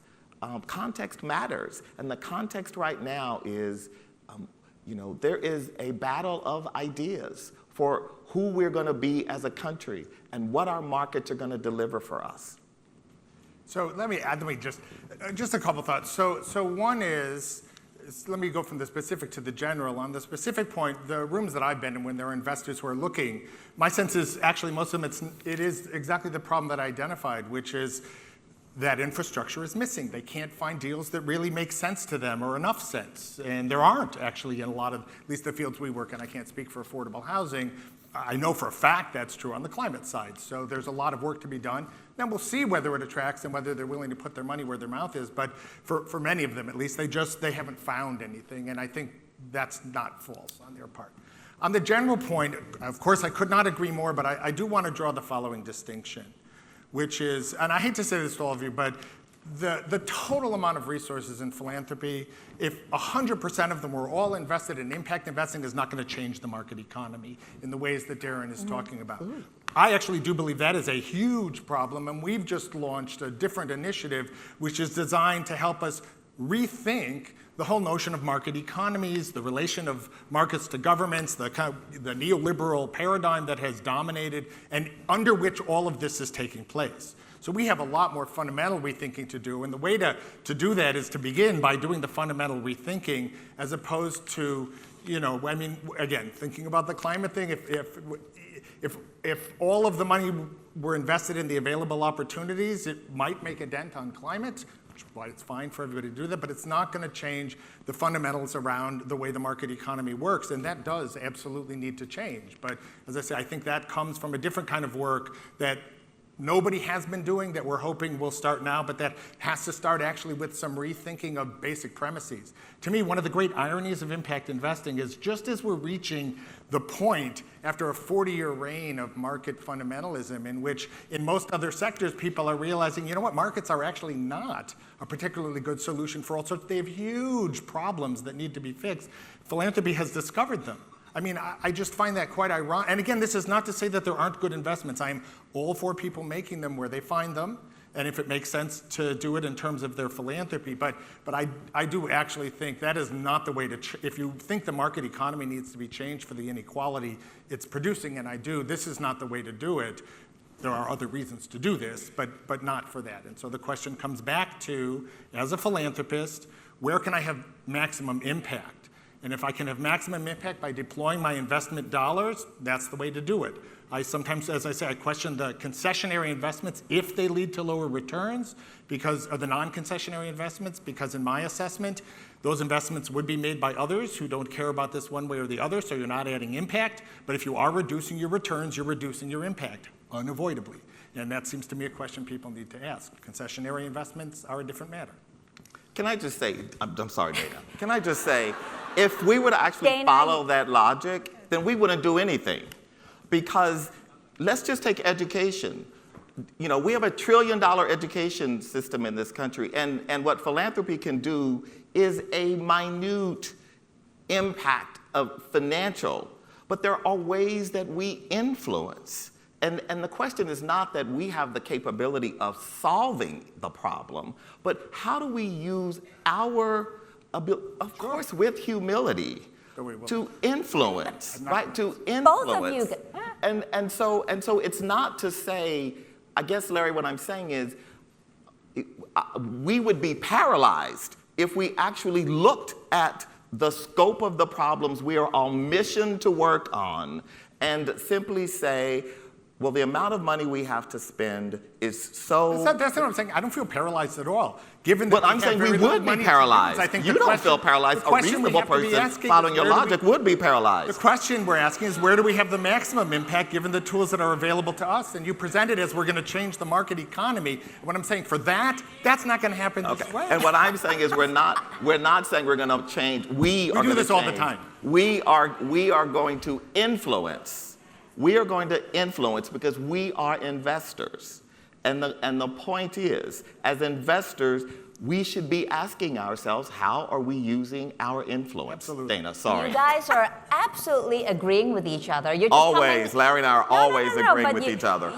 matters. And the context right now is, there is a battle of ideas for who we're going to be as a country and what our markets are going to deliver for us. So let me just a couple thoughts. So one is, let me go from the specific to the general. On the specific point, the rooms that I've been in when there are investors who are looking, my sense is actually most of them, it is exactly the problem that I identified, which is that infrastructure is missing. They can't find deals that really make sense to them or enough sense. And there aren't actually in a lot of, at least the fields we work in. I can't speak for affordable housing. I know for a fact that's true on the climate side. So there's a lot of work to be done. Then we'll see whether it attracts and whether they're willing to put their money where their mouth is. But for many of them, at least, they haven't found anything. And I think that's not false on their part. On the general point, of course, I could not agree more, but I do want to draw the following distinction, which is, and I hate to say this to all of you, but the total amount of resources in philanthropy, if 100% of them were all invested in impact investing, is not going to change the market economy in the ways that Darren is talking about. I actually do believe that is a huge problem, and we've just launched a different initiative which is designed to help us rethink the whole notion of market economies, the relation of markets to governments, the neoliberal paradigm that has dominated and under which all of this is taking place. So we have a lot more fundamental rethinking to do, and the way to do that is to begin by doing the fundamental rethinking as opposed to, again, thinking about the climate thing. If all of the money were invested in the available opportunities, it might make a dent on climate, which is why it's fine for everybody to do that, but it's not going to change the fundamentals around the way the market economy works, and that does absolutely need to change. But as I say, I think that comes from a different kind of work that nobody has been doing that we're hoping will start now, but that has to start actually with some rethinking of basic premises. To me, one of the great ironies of impact investing is just as we're reaching the point after a 40-year reign of market fundamentalism in which in most other sectors people are realizing, markets are actually not a particularly good solution for all sorts. They have huge problems that need to be fixed. Philanthropy has discovered them. I mean, I just find that quite ironic. And again, this is not to say that there aren't good investments. I'm all for people making them where they find them, and if it makes sense to do it in terms of their philanthropy. But I do actually think that is not the way to, if you think the market economy needs to be changed for the inequality it's producing, and I do, this is not the way to do it. There are other reasons to do this, but not for that. And so the question comes back to, as a philanthropist, where can I have maximum impact? And if I can have maximum impact by deploying my investment dollars, that's the way to do it. I sometimes, as I say, I question the concessionary investments if they lead to lower returns because of the non-concessionary investments, because in my assessment, those investments would be made by others who don't care about this one way or the other, so you're not adding impact. But if you are reducing your returns, you're reducing your impact, unavoidably. And that seems to me a question people need to ask. Concessionary investments are a different matter. Can I just say, I'm sorry, Dana. Can I just say, if we were to actually follow that logic, then we wouldn't do anything. Because let's just take education. We have $1 trillion education system in this country, and what philanthropy can do is a minute impact financial, but there are ways that we influence. And the question is not that we have the capability of solving the problem, but how do we use our ability, of course with humility, to influence, right? To influence. Both of you. And so it's not to say, I guess, Larry, what I'm saying is, we would be paralyzed if we actually looked at the scope of the problems we are on mission to work on and simply say, well, the amount of money we have to spend is so... That's not what I'm saying. I don't feel paralyzed at all. Given that But I'm saying we would be paralyzed. I think you don't feel paralyzed. A reasonable person following your logic would be paralyzed. The question we're asking is, where do we have the maximum impact given the tools that are available to us? And you present it as we're going to change the market economy. What I'm saying, for that, that's not going to happen this way. And what I'm saying is we're not saying we're going to change. We are do this all the time. We are going to influence. We are going to influence because we are investors. And the point is, as investors, we should be asking ourselves, how are we using our influence? Absolutely. Dana, sorry. You guys are absolutely agreeing with each other. You're just Always. Larry and I are always agreeing with each other.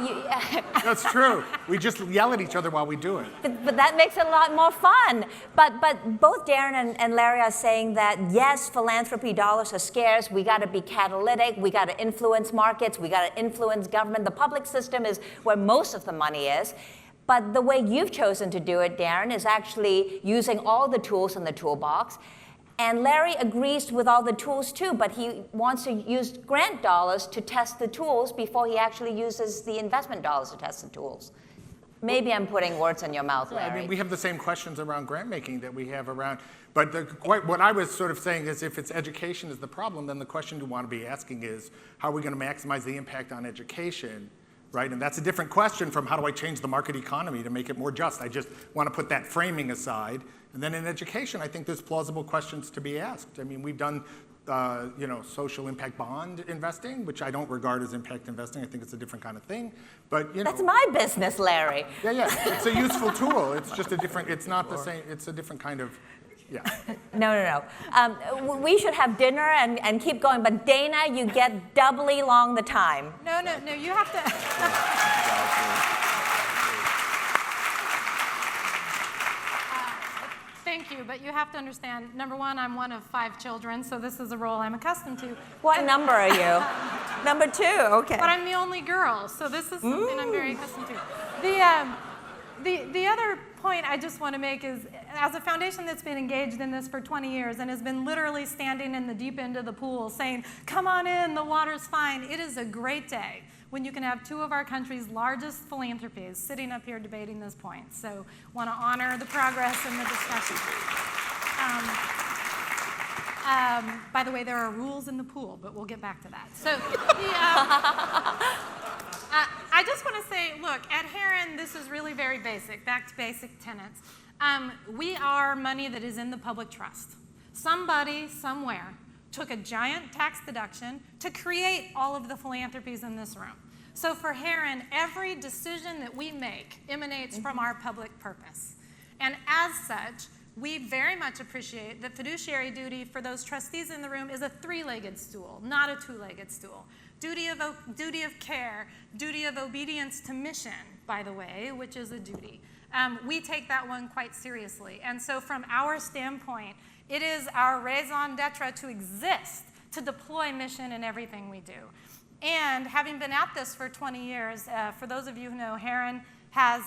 That's true. We just yell at each other while we do it. But that makes it a lot more fun. But both Darren and Larry are saying that, yes, philanthropy dollars are scarce. We got to be catalytic. We got to influence markets. We got to influence government. The public system is where most of the money is. But the way you've chosen to do it, Darren, is actually using all the tools in the toolbox. And Larry agrees with all the tools too, but he wants to use grant dollars to test the tools before he actually uses the investment dollars to test the tools. Maybe I'm putting words in your mouth, Larry. I mean, we have the same questions around grant making that we have around, but what I was sort of saying is, if it's education is the problem, then the question you want to be asking is, how are we going to maximize the impact on education? Right? And that's a different question from how do I change the market economy to make it more just. I just want to put that framing aside. And then in education, I think there's plausible questions to be asked. I mean, we've done social impact bond investing, which I don't regard as impact investing. I think it's a different kind of thing. But that's my business, Larry. Yeah. It's a useful tool. It's just a different, it's not the same, it's a different kind of, yeah. No. We should have dinner and keep going, but Dana, you get doubly long the time. No, you have to. Thank you, but you have to understand, number one, I'm one of 5 children, so this is a role I'm accustomed to. What number are you? Number 2, okay. But I'm the only girl, so this is something I'm very accustomed to. The other point I just want to make is, as a foundation that's been engaged in this for 20 years and has been literally standing in the deep end of the pool saying, come on in, the water's fine, it is a great day when you can have 2 of our country's largest philanthropies sitting up here debating this point. So want to honor the progress and the discussion. By the way, there are rules in the pool, but we'll get back to that. So I just want to say, look, at Heron, this is really very basic, back to basic tenets. We are money that is in the public trust. Somebody, somewhere, took a giant tax deduction to create all of the philanthropies in this room. So for Heron, every decision that we make emanates from our public purpose. And as such, we very much appreciate that fiduciary duty for those trustees in the room is a 3-legged stool, not a 2-legged stool. Duty of care, duty of obedience to mission, by the way, which is a duty. We take that one quite seriously. And so from our standpoint, it is our raison d'etre to exist, to deploy mission in everything we do. And having been at this for 20 years, for those of you who know, Heron has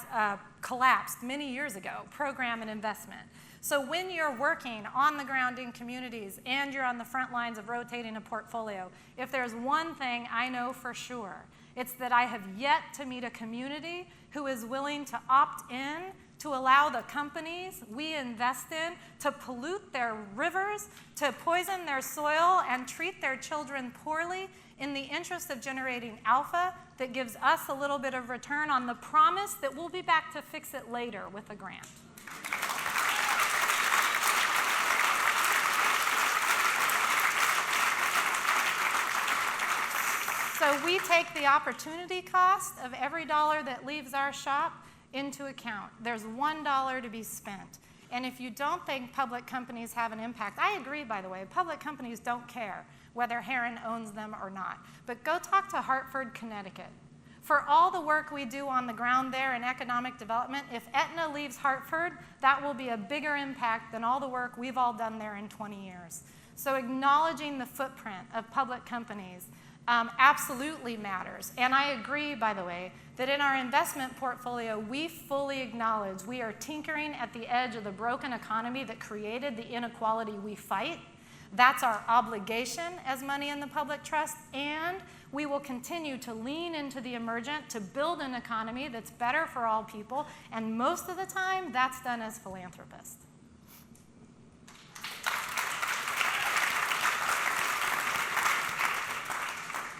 collapsed many years ago, program and investment. So when you're working on the ground in communities and you're on the front lines of rotating a portfolio, if there's one thing I know for sure, it's that I have yet to meet a community who is willing to opt in to allow the companies we invest in to pollute their rivers, to poison their soil, and treat their children poorly in the interest of generating alpha that gives us a little bit of return on the promise that we'll be back to fix it later with a grant. So we take the opportunity cost of every dollar that leaves our shop into account. There's $1 to be spent. And if you don't think public companies have an impact, I agree, by the way, public companies don't care whether Heron owns them or not. But go talk to Hartford, Connecticut. For all the work we do on the ground there in economic development, if Aetna leaves Hartford, that will be a bigger impact than all the work we've all done there in 20 years. So acknowledging the footprint of public companies absolutely matters. And I agree, by the way, that in our investment portfolio, we fully acknowledge we are tinkering at the edge of the broken economy that created the inequality we fight. That's our obligation as money in the public trust, and we will continue to lean into the emergent to build an economy that's better for all people, and most of the time, that's done as philanthropists.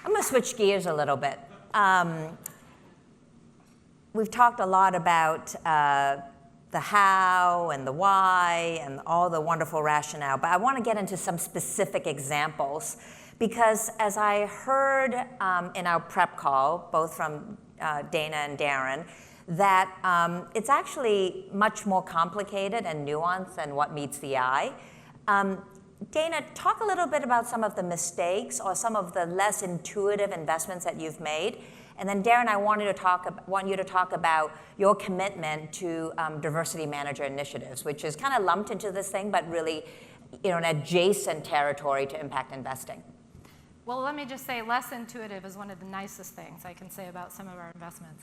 I'm going to switch gears a little bit. We've talked a lot about the how and the why and all the wonderful rationale, but I want to get into some specific examples because as I heard in our prep call, both from Dana and Darren, that it's actually much more complicated and nuanced than what meets the eye. Dana, talk a little bit about some of the mistakes or some of the less intuitive investments that you've made. And then Darren, I want you to talk about your commitment to diversity manager initiatives, which is kind of lumped into this thing, but really an adjacent territory to impact investing. Well, let me just say less intuitive is one of the nicest things I can say about some of our investments.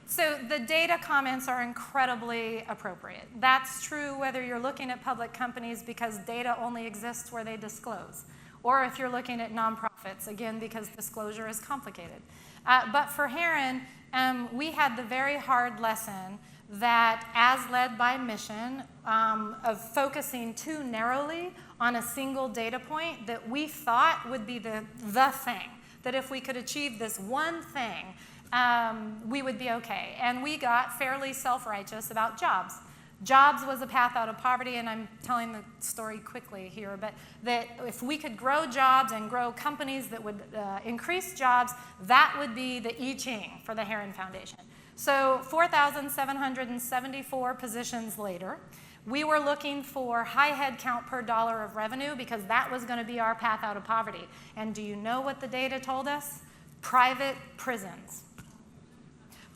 So the data comments are incredibly appropriate. That's true whether you're looking at public companies because data only exists where they disclose, or if you're looking at nonprofits, again, because disclosure is complicated. But for Heron, we had the very hard lesson that as led by mission of focusing too narrowly on a single data point that we thought would be the thing, that if we could achieve this one thing, we would be okay. And we got fairly self-righteous about jobs. Jobs was a path out of poverty, and I'm telling the story quickly here, but that if we could grow jobs and grow companies that would increase jobs, that would be the I Ching for the Heron Foundation. So 4,774 positions later, we were looking for high head count per dollar of revenue because that was going to be our path out of poverty. And do you know what the data told us? Private prisons.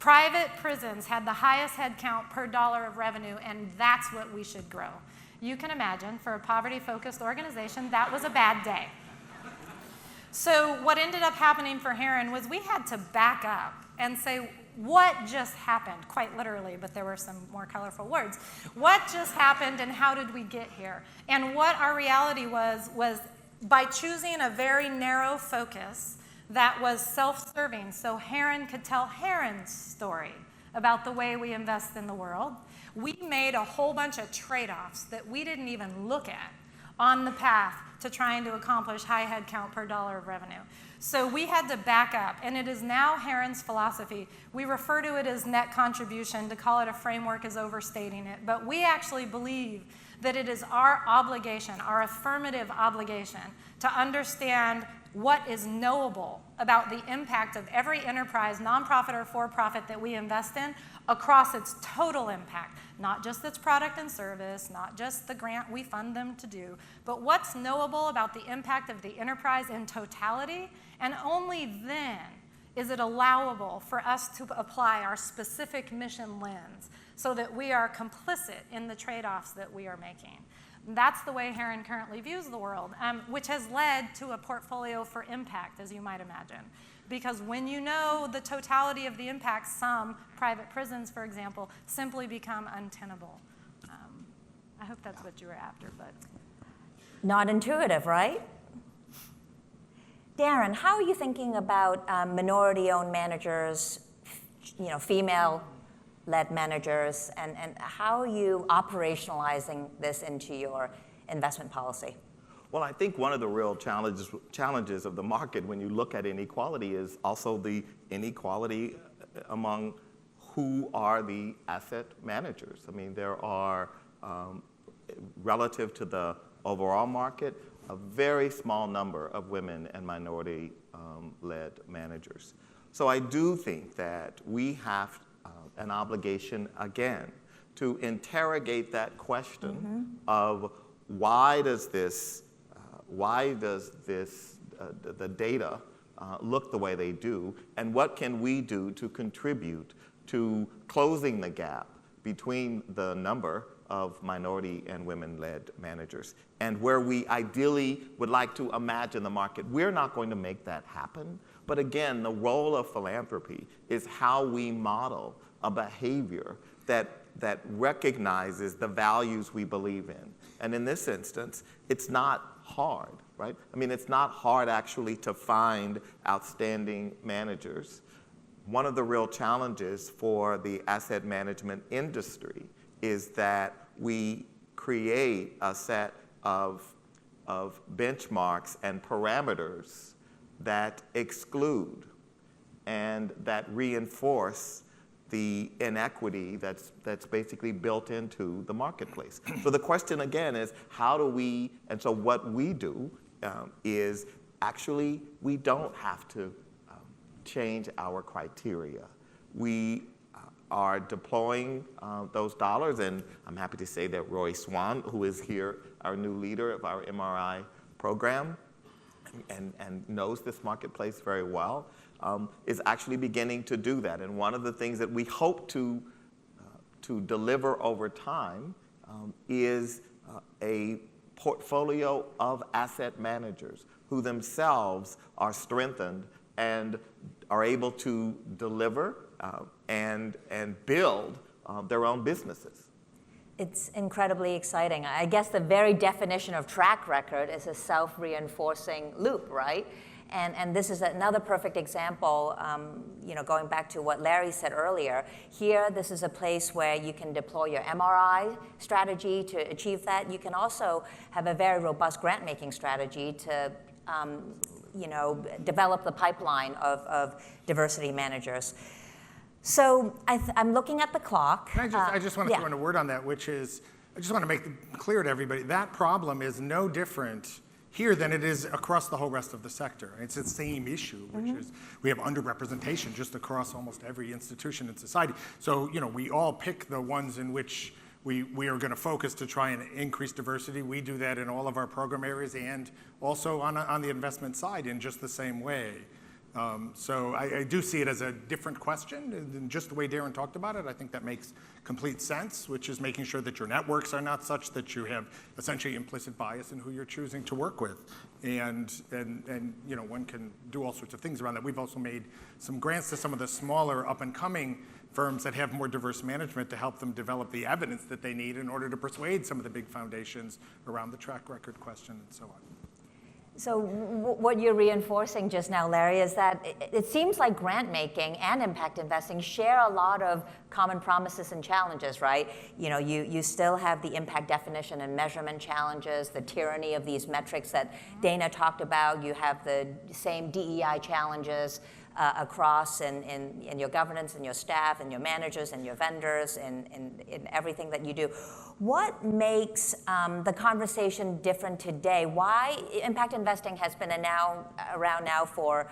Private prisons had the highest head count per dollar of revenue, and that's what we should grow. You can imagine, for a poverty-focused organization, that was a bad day. So what ended up happening for Heron was we had to back up and say, what just happened? Quite literally, but there were some more colorful words. What just happened and how did we get here? And what our reality was by choosing a very narrow focus that was self-serving, so Heron could tell Heron's story about the way we invest in the world. We made a whole bunch of trade-offs that we didn't even look at on the path to trying to accomplish high head count per dollar of revenue. So we had to back up, and it is now Heron's philosophy. We refer to it as net contribution. To call it a framework is overstating it, but we actually believe that it is our obligation, our affirmative obligation, to understand what is knowable about the impact of every enterprise, nonprofit or for-profit that we invest in across its total impact, not just its product and service, not just the grant we fund them to do, but what's knowable about the impact of the enterprise in totality, and only then is it allowable for us to apply our specific mission lens so that we are complicit in the trade-offs that we are making. That's the way Heron currently views the world, which has led to a portfolio for impact, as you might imagine. Because when you know the totality of the impact, some private prisons, for example, simply become untenable. I hope that's what you were after, but. Not intuitive, right? Darren, how are you thinking about minority-owned managers, female-led managers, and how are you operationalizing this into your investment policy? Well, I think one of the real challenges of the market when you look at inequality is also the inequality among who are the asset managers. I mean, there are, relative to the overall market, a very small number of women and minority-led managers. So I do think that we have an obligation, again, to interrogate that question of why does the data look the way they do, and what can we do to contribute to closing the gap between the number of minority and women-led managers and where we ideally would like to imagine the market. We're not going to make that happen, but again, the role of philanthropy is how we model a behavior that recognizes the values we believe in. And in this instance, it's not hard, right? I mean, it's not hard actually to find outstanding managers. One of the real challenges for the asset management industry is that we create a set of benchmarks and parameters that exclude and that reinforce the inequity that's basically built into the marketplace. So the question again is, how do we, and so what we do is actually, we don't have to change our criteria. We are deploying those dollars, and I'm happy to say that Roy Swan, who is here, our new leader of our MRI program, and knows this marketplace very well, is actually beginning to do that. And one of the things that we hope to deliver over time is a portfolio of asset managers who themselves are strengthened and are able to deliver and build their own businesses. It's incredibly exciting. I guess the very definition of track record is a self-reinforcing loop, right? And this is another perfect example, going back to what Larry said earlier. Here, this is a place where you can deploy your MRI strategy to achieve that. You can also have a very robust grant-making strategy to develop the pipeline of diversity managers. So I'm looking at the clock. I just want to throw in a word on that, which is, I just want to make it clear to everybody, that problem is no different here than it is across the whole rest of the sector. It's the same issue, which is we have underrepresentation just across almost every institution in society. So, we all pick the ones in which we are going to focus to try and increase diversity. We do that in all of our program areas and also on the investment side in just the same way. So I do see it as a different question than just the way Darren talked about it. I think that makes complete sense, which is making sure that your networks are not such that you have essentially implicit bias in who you're choosing to work with. And one can do all sorts of things around that. We've also made some grants to some of the smaller up-and-coming firms that have more diverse management to help them develop the evidence that they need in order to persuade some of the big foundations around the track record question and so on. So what you're reinforcing just now, Larry, is that it seems like grant making and impact investing share a lot of common promises and challenges, right? You still have the impact definition and measurement challenges, the tyranny of these metrics that Dana talked about. You have the same DEI challenges across in your governance and your staff and your managers and your vendors and in everything that you do. What makes the conversation different today? Why impact investing has been around now for,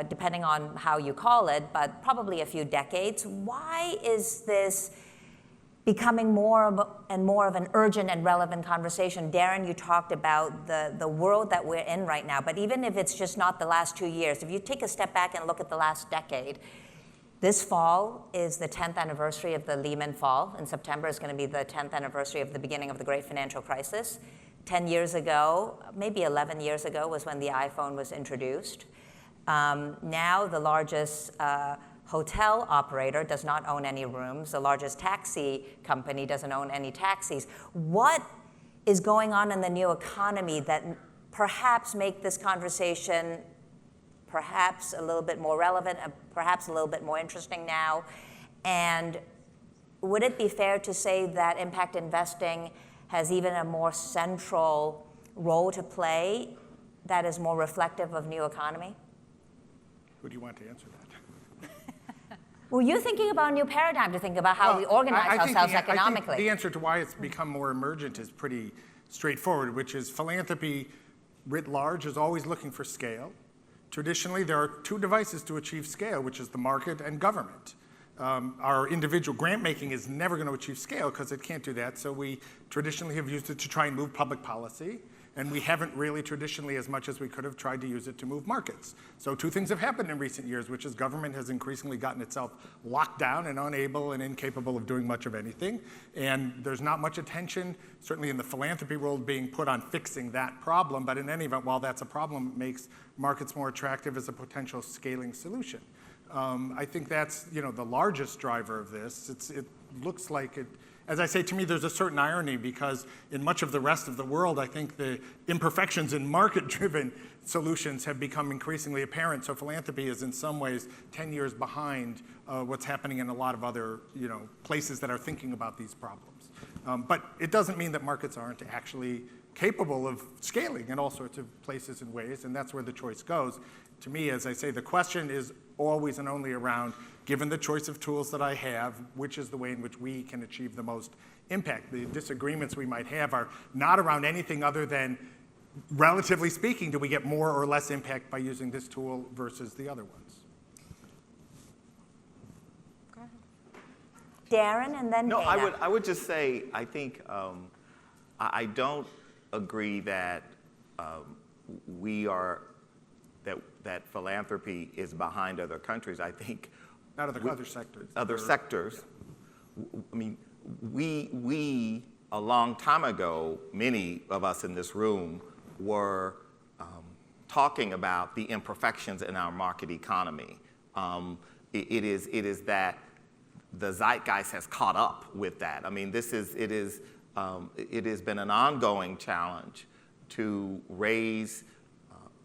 depending on how you call it, but probably a few decades. Why is this becoming more and more of an urgent and relevant conversation? Darren, you talked about the world that we're in right now, but even if it's just not the last 2 years, if you take a step back and look at the last decade, this fall is the 10th anniversary of the Lehman fall. In September is going to be the 10th anniversary of the beginning of the Great Financial Crisis. 10 years ago, maybe 11 years ago, was when the iPhone was introduced. Now the largest hotel operator does not own any rooms. The largest taxi company doesn't own any taxis. What is going on in the new economy that perhaps make this conversation perhaps a little bit more relevant, perhaps a little bit more interesting now? And would it be fair to say that impact investing has even a more central role to play that is more reflective of new economy? Who do you want to answer that? Well, you're thinking about a new paradigm to think about how we organize ourselves economically. I think the answer to why it's become more emergent is pretty straightforward, which is philanthropy writ large is always looking for scale. Traditionally, there are two devices to achieve scale, which is the market and government. our individual grant making is never going to achieve scale because it can't do that. So we traditionally have used it to try and move public policy. And we haven't really traditionally, as much as we could have, tried to use it to move markets. So two things have happened in recent years, which is government has increasingly gotten itself locked down and unable and incapable of doing much of anything. And there's not much attention, certainly in the philanthropy world, being put on fixing that problem. But in any event, while that's a problem, it makes markets more attractive as a potential scaling solution. I think that's the largest driver of this. It looks like it. As I say, to me, there's a certain irony because in much of the rest of the world, I think the imperfections in market-driven solutions have become increasingly apparent. So philanthropy is in some ways 10 years behind what's happening in a lot of other places that are thinking about these problems. But it doesn't mean that markets aren't actually capable of scaling in all sorts of places and ways, and that's where the choice goes. To me, as I say, the question is always and only around, given the choice of tools that I have, which is the way in which we can achieve the most impact. The disagreements we might have are not around anything other than, relatively speaking, do we get more or less impact by using this tool versus the other ones? Go ahead. Darren, and then No, Dana. I would just say, I think I don't agree that that philanthropy is behind other countries. I think Not other sectors. Other sectors. I mean, we a long time ago, many of us in this room were talking about the imperfections in our market economy. It is that the zeitgeist has caught up with that. I mean, it has been an ongoing challenge to raise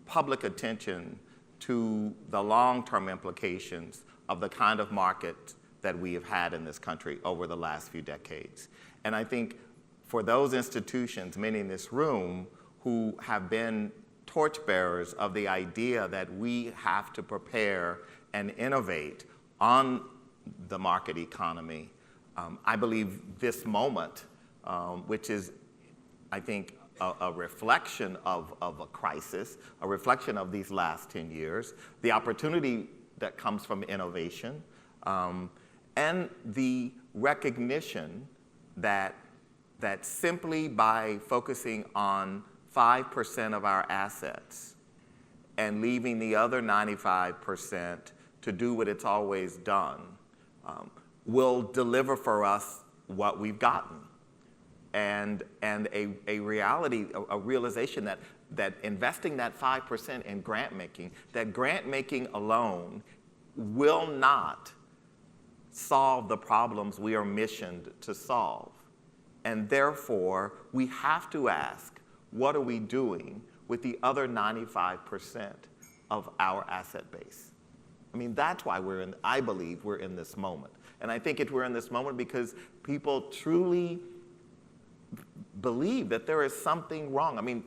public attention to the long-term implications of the kind of market that we have had in this country over the last few decades. And I think for those institutions, many in this room, who have been torchbearers of the idea that we have to prepare and innovate on the market economy, I believe this moment, which is, I think, a reflection of a crisis, a reflection of these last 10 years, the opportunity that comes from innovation, and the recognition that simply by focusing on 5% of our assets and leaving the other 95% to do what it's always done will deliver for us what we've gotten. And a reality, a realization that investing that 5% in grant making, that grant making alone will not solve the problems we are missioned to solve. And therefore, we have to ask, what are we doing with the other 95% of our asset base? I mean, that's why I believe we're in this moment. And I think we're in this moment because people truly believe that there is something wrong. I mean,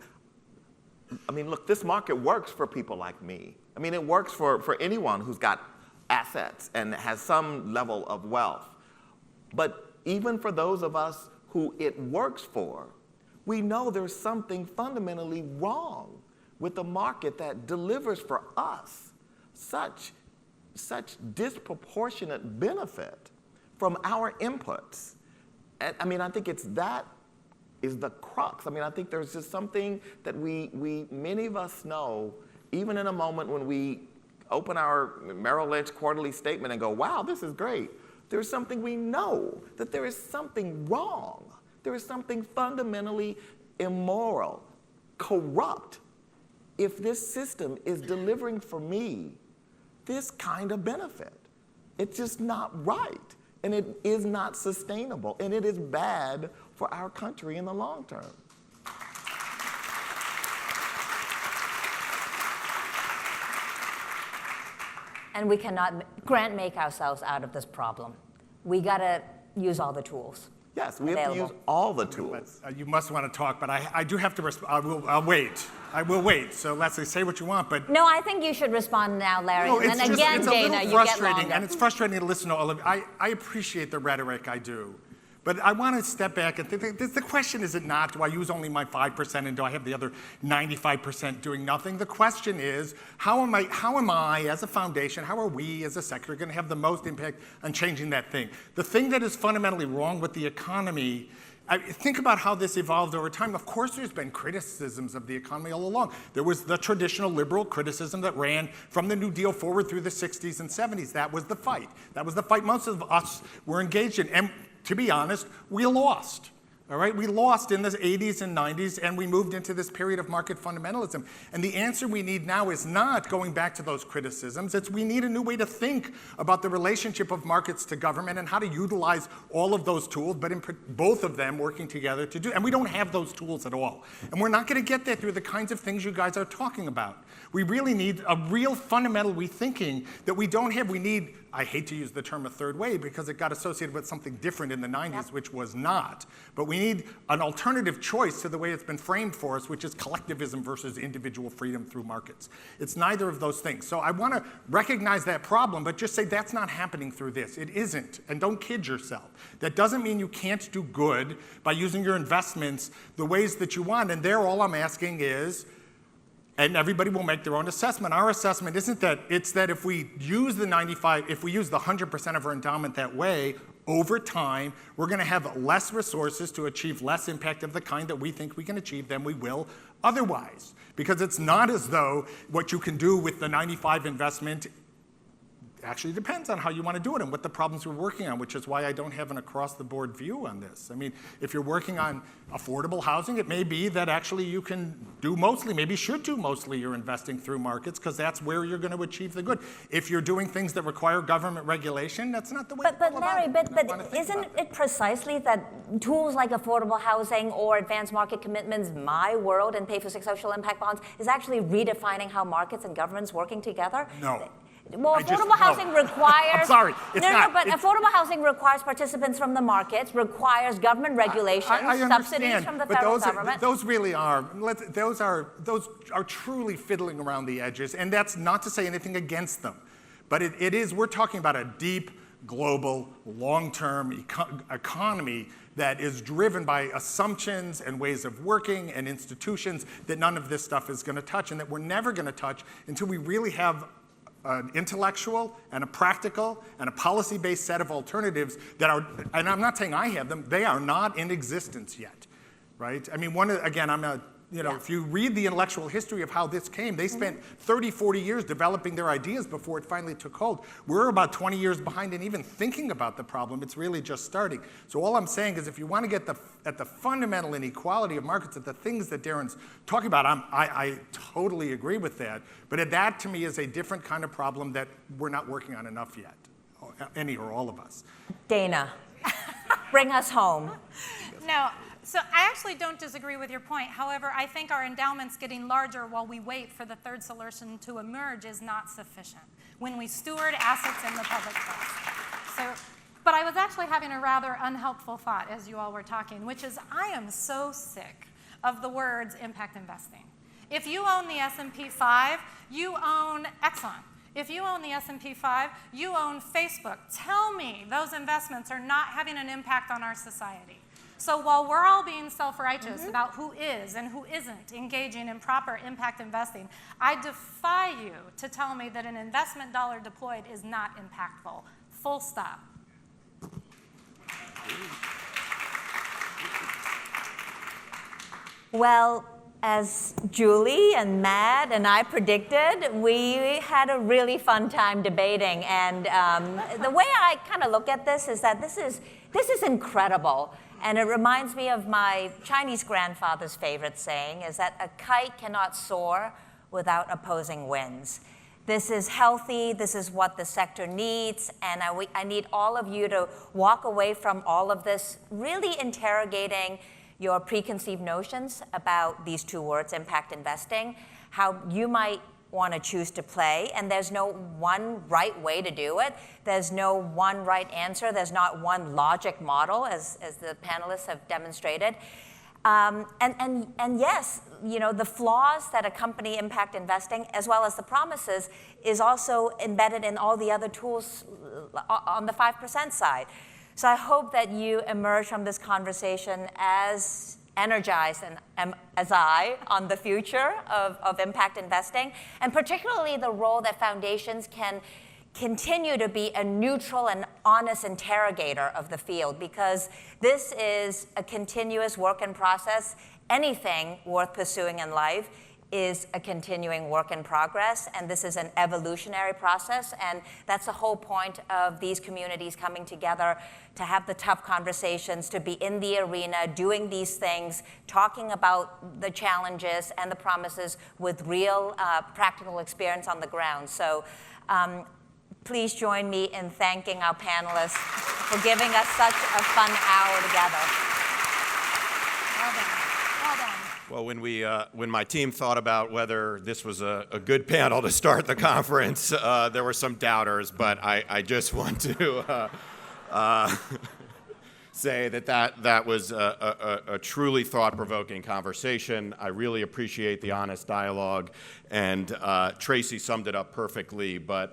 look, this market works for people like me. I mean, it works for anyone who's got assets and has some level of wealth. But even for those of us who it works for, we know there's something fundamentally wrong with the market that delivers for us such disproportionate benefit from our inputs. And I mean, I think that is the crux. I mean, I think there's just something that many of us know, even in a moment when we open our Merrill Lynch quarterly statement and go, wow, this is great. There's something we know, that there is something wrong. There is something fundamentally immoral, corrupt, if this system is delivering for me this kind of benefit. It's just not right, and it is not sustainable, and it is bad for our country in the long term. And we cannot grant make ourselves out of this problem. We gotta use all the tools. Yes, we have to use all the tools. You must want to talk, but I do have to respond. I'll wait. I will wait. So Leslie, say what you want, but No, I think you should respond now, Larry. no, And then again, it's a Dana, little you get frustrating, longer. and it's frustrating to listen to all of you. I appreciate the rhetoric, I do. But I want to step back and think, the question is not, do I use only my 5% and do I have the other 95% doing nothing? The question is, how am I as a foundation, how are we as a sector going to have the most impact on changing that thing? The thing that is fundamentally wrong with the economy, think about how this evolved over time. Of course, there's been criticisms of the economy all along. There was the traditional liberal criticism that ran from the New Deal forward through the 60s and 70s. That was the fight. That was the fight most of us were engaged in. And to be honest, we lost. All right, we lost in the 80s and 90s, and we moved into this period of market fundamentalism. And the answer we need now is not going back to those criticisms. It's we need a new way to think about the relationship of markets to government and how to utilize all of those tools, but in both of them working together to do. And we don't have those tools at all. And we're not going to get there through the kinds of things you guys are talking about. We really need a real fundamental rethinking that we don't have. We need, I hate to use the term a third way because it got associated with something different in the 90s, which was not. But we need an alternative choice to the way it's been framed for us, which is collectivism versus individual freedom through markets. It's neither of those things. So I want to recognize that problem, but just say that's not happening through this. It isn't. And don't kid yourself. That doesn't mean you can't do good by using your investments the ways that you want. And there, all I'm asking is, and everybody will make their own assessment. Our assessment isn't that, it's that if we use the 100% of our endowment that way, over time, we're going to have less resources to achieve less impact of the kind that we think we can achieve than we will otherwise. Because it's not as though what you can do with the 95 investment actually depends on how you want to do it and what the problems we're working on, which is why I don't have an across-the-board view on this. I mean, if you're working on affordable housing, it may be that actually you can do mostly, maybe should do mostly your investing through markets because that's where you're going to achieve the good. If you're doing things that require government regulation, that's not the way But Larry, but isn't it precisely that tools like affordable housing or advanced market commitments, My World and pay-for-6 social impact bonds, is actually redefining how markets and governments working together? No. Well, affordable housing requires. I'm sorry, it's not. But affordable housing requires participants from the markets, requires government regulations, subsidies from the federal government. Those really are. Those are truly fiddling around the edges, and that's not to say anything against them, but it is. We're talking about a deep, global, long-term economy that is driven by assumptions and ways of working and institutions that none of this stuff is going to touch, and that we're never going to touch until we really have an intellectual and a practical and a policy-based set of alternatives that are, and I'm not saying I have them, they are not in existence yet, right? I mean, if you read the intellectual history of how this came, they spent 30, 40 years developing their ideas before it finally took hold. We're about 20 years behind in even thinking about the problem. It's really just starting. So all I'm saying is if you want to get at the fundamental inequality of markets, at the things that Darren's talking about, I totally agree with that. But that, to me, is a different kind of problem that we're not working on enough yet, any or all of us. Dana, bring us home. No. So I actually don't disagree with your point. However, I think our endowments getting larger while we wait for the third solution to emerge is not sufficient when we steward assets in the public trust. But I was actually having a rather unhelpful thought as you all were talking, which is I am so sick of the words impact investing. If you own the S&P 5, you own Exxon. If you own the S&P 5, you own Facebook. Tell me those investments are not having an impact on our society. So while we're all being self-righteous about who is and who isn't engaging in proper impact investing, I defy you to tell me that an investment dollar deployed is not impactful. Full stop. Well, as Julie and Matt and I predicted, we had a really fun time debating. And the way I kind of look at this is that this is incredible. And it reminds me of my Chinese grandfather's favorite saying, is that a kite cannot soar without opposing winds. This is healthy, this is what the sector needs, and I need all of you to walk away from all of this really interrogating your preconceived notions about these two words, impact investing, how you might want to choose to play, and there's no one right way to do it. There's no one right answer. There's not one logic model, as the panelists have demonstrated. And yes, the flaws that accompany impact investing, as well as the promises, is also embedded in all the other tools on the 5% side. So I hope that you emerge from this conversation as energized and as I on the future of impact investing, and particularly the role that foundations can continue to be a neutral and honest interrogator of the field, because this is a continuous work in process. Anything worth pursuing in life is a continuing work in progress, and this is an evolutionary process, and that's the whole point of these communities coming together, to have the tough conversations, to be in the arena, doing these things, talking about the challenges and the promises with real practical experience on the ground. So please join me in thanking our panelists for giving us such a fun hour together. Well done. Well done. Well, when my team thought about whether this was a good panel to start the conference, there were some doubters, but I just want to say that was a truly thought-provoking conversation. I really appreciate the honest dialogue, and Tracy summed it up perfectly, but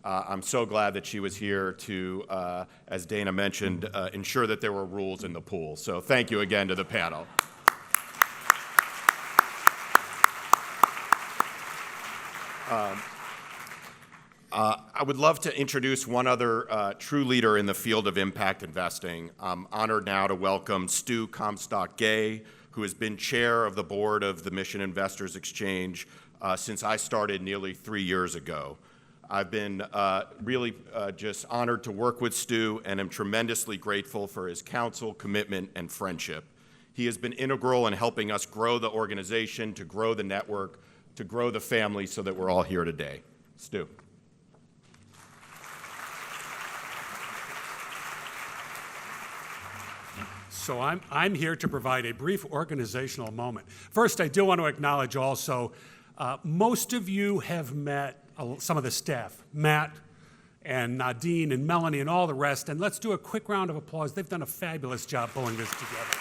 I'm so glad that she was here to, as Dana mentioned, ensure that there were rules in the pool. So thank you again to the panel. I would love to introduce one other true leader in the field of impact investing. I'm honored now to welcome Stu Comstock-Gay, who has been chair of the board of the Mission Investors Exchange since I started nearly 3 years ago. I've been really just honored to work with Stu, and am tremendously grateful for his counsel, commitment, and friendship. He has been integral in helping us grow the organization, to grow the network, to grow the family, so that we're all here today. Stu. So I'm here to provide a brief organizational moment. First, I do want to acknowledge also, most of you have met some of the staff, Matt and Nadine and Melanie and all the rest, and let's do a quick round of applause. They've done a fabulous job pulling this together.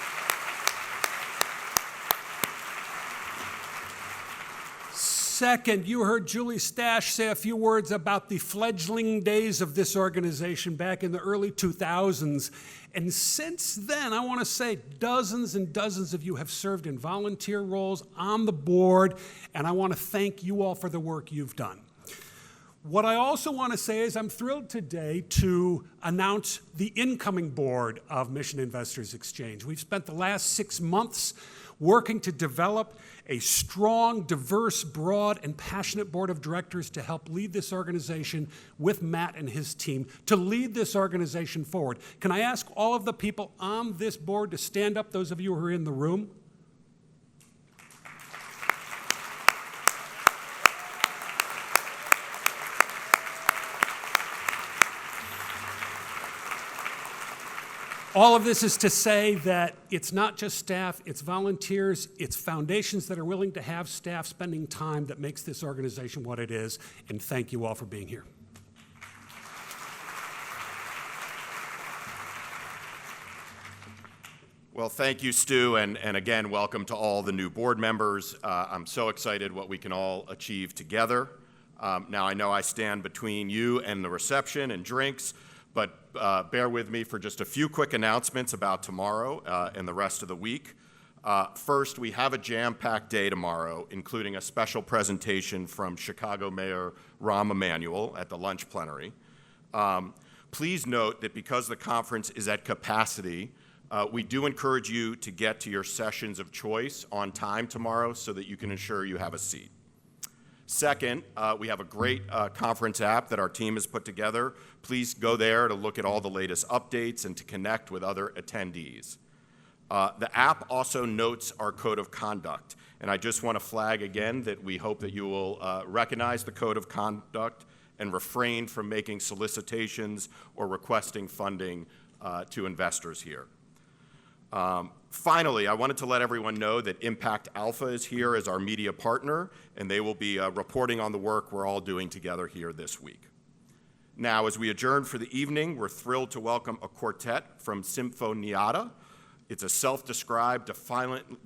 Second, you heard Julie Stash say a few words about the fledgling days of this organization back in the early 2000s. And since then, I want to say dozens and dozens of you have served in volunteer roles on the board, and I want to thank you all for the work you've done. What I also want to say is I'm thrilled today to announce the incoming board of Mission Investors Exchange. We've spent the last 6 months working to develop a strong, diverse, broad, and passionate board of directors to help lead this organization with Matt and his team, to lead this organization forward. Can I ask all of the people on this board to stand up, those of you who are in the room? All of this is to say that it's not just staff, it's volunteers, it's foundations that are willing to have staff spending time that makes this organization what it is, and thank you all for being here. Well, thank you, Stu, and again, welcome to all the new board members. I'm so excited what we can all achieve together. Now, I know I stand between you and the reception and drinks, but bear with me for just a few quick announcements about tomorrow and the rest of the week. First, we have a jam-packed day tomorrow, including a special presentation from Chicago Mayor Rahm Emanuel at the lunch plenary. Please note that because the conference is at capacity, we do encourage you to get to your sessions of choice on time tomorrow so that you can ensure you have a seat. Second, we have a great conference app that our team has put together. Please go there to look at all the latest updates and to connect with other attendees. The app also notes our code of conduct, and I just want to flag again that we hope that you will recognize the code of conduct and refrain from making solicitations or requesting funding to investors here. Finally, I wanted to let everyone know that Impact Alpha is here as our media partner, and they will be reporting on the work we're all doing together here this week. Now, as we adjourn for the evening, we're thrilled to welcome a quartet from Sinfoniata. It's a self-described,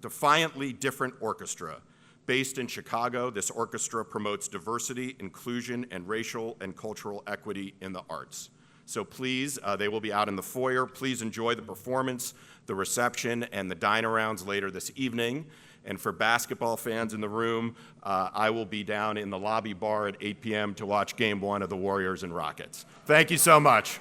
defiantly different orchestra. Based in Chicago, this orchestra promotes diversity, inclusion, and racial and cultural equity in the arts. So please, they will be out in the foyer. Please enjoy the performance, the reception, and the dine-arounds later this evening. And for basketball fans in the room, I will be down in the lobby bar at 8 p.m. to watch Game 1 of the Warriors and Rockets. Thank you so much.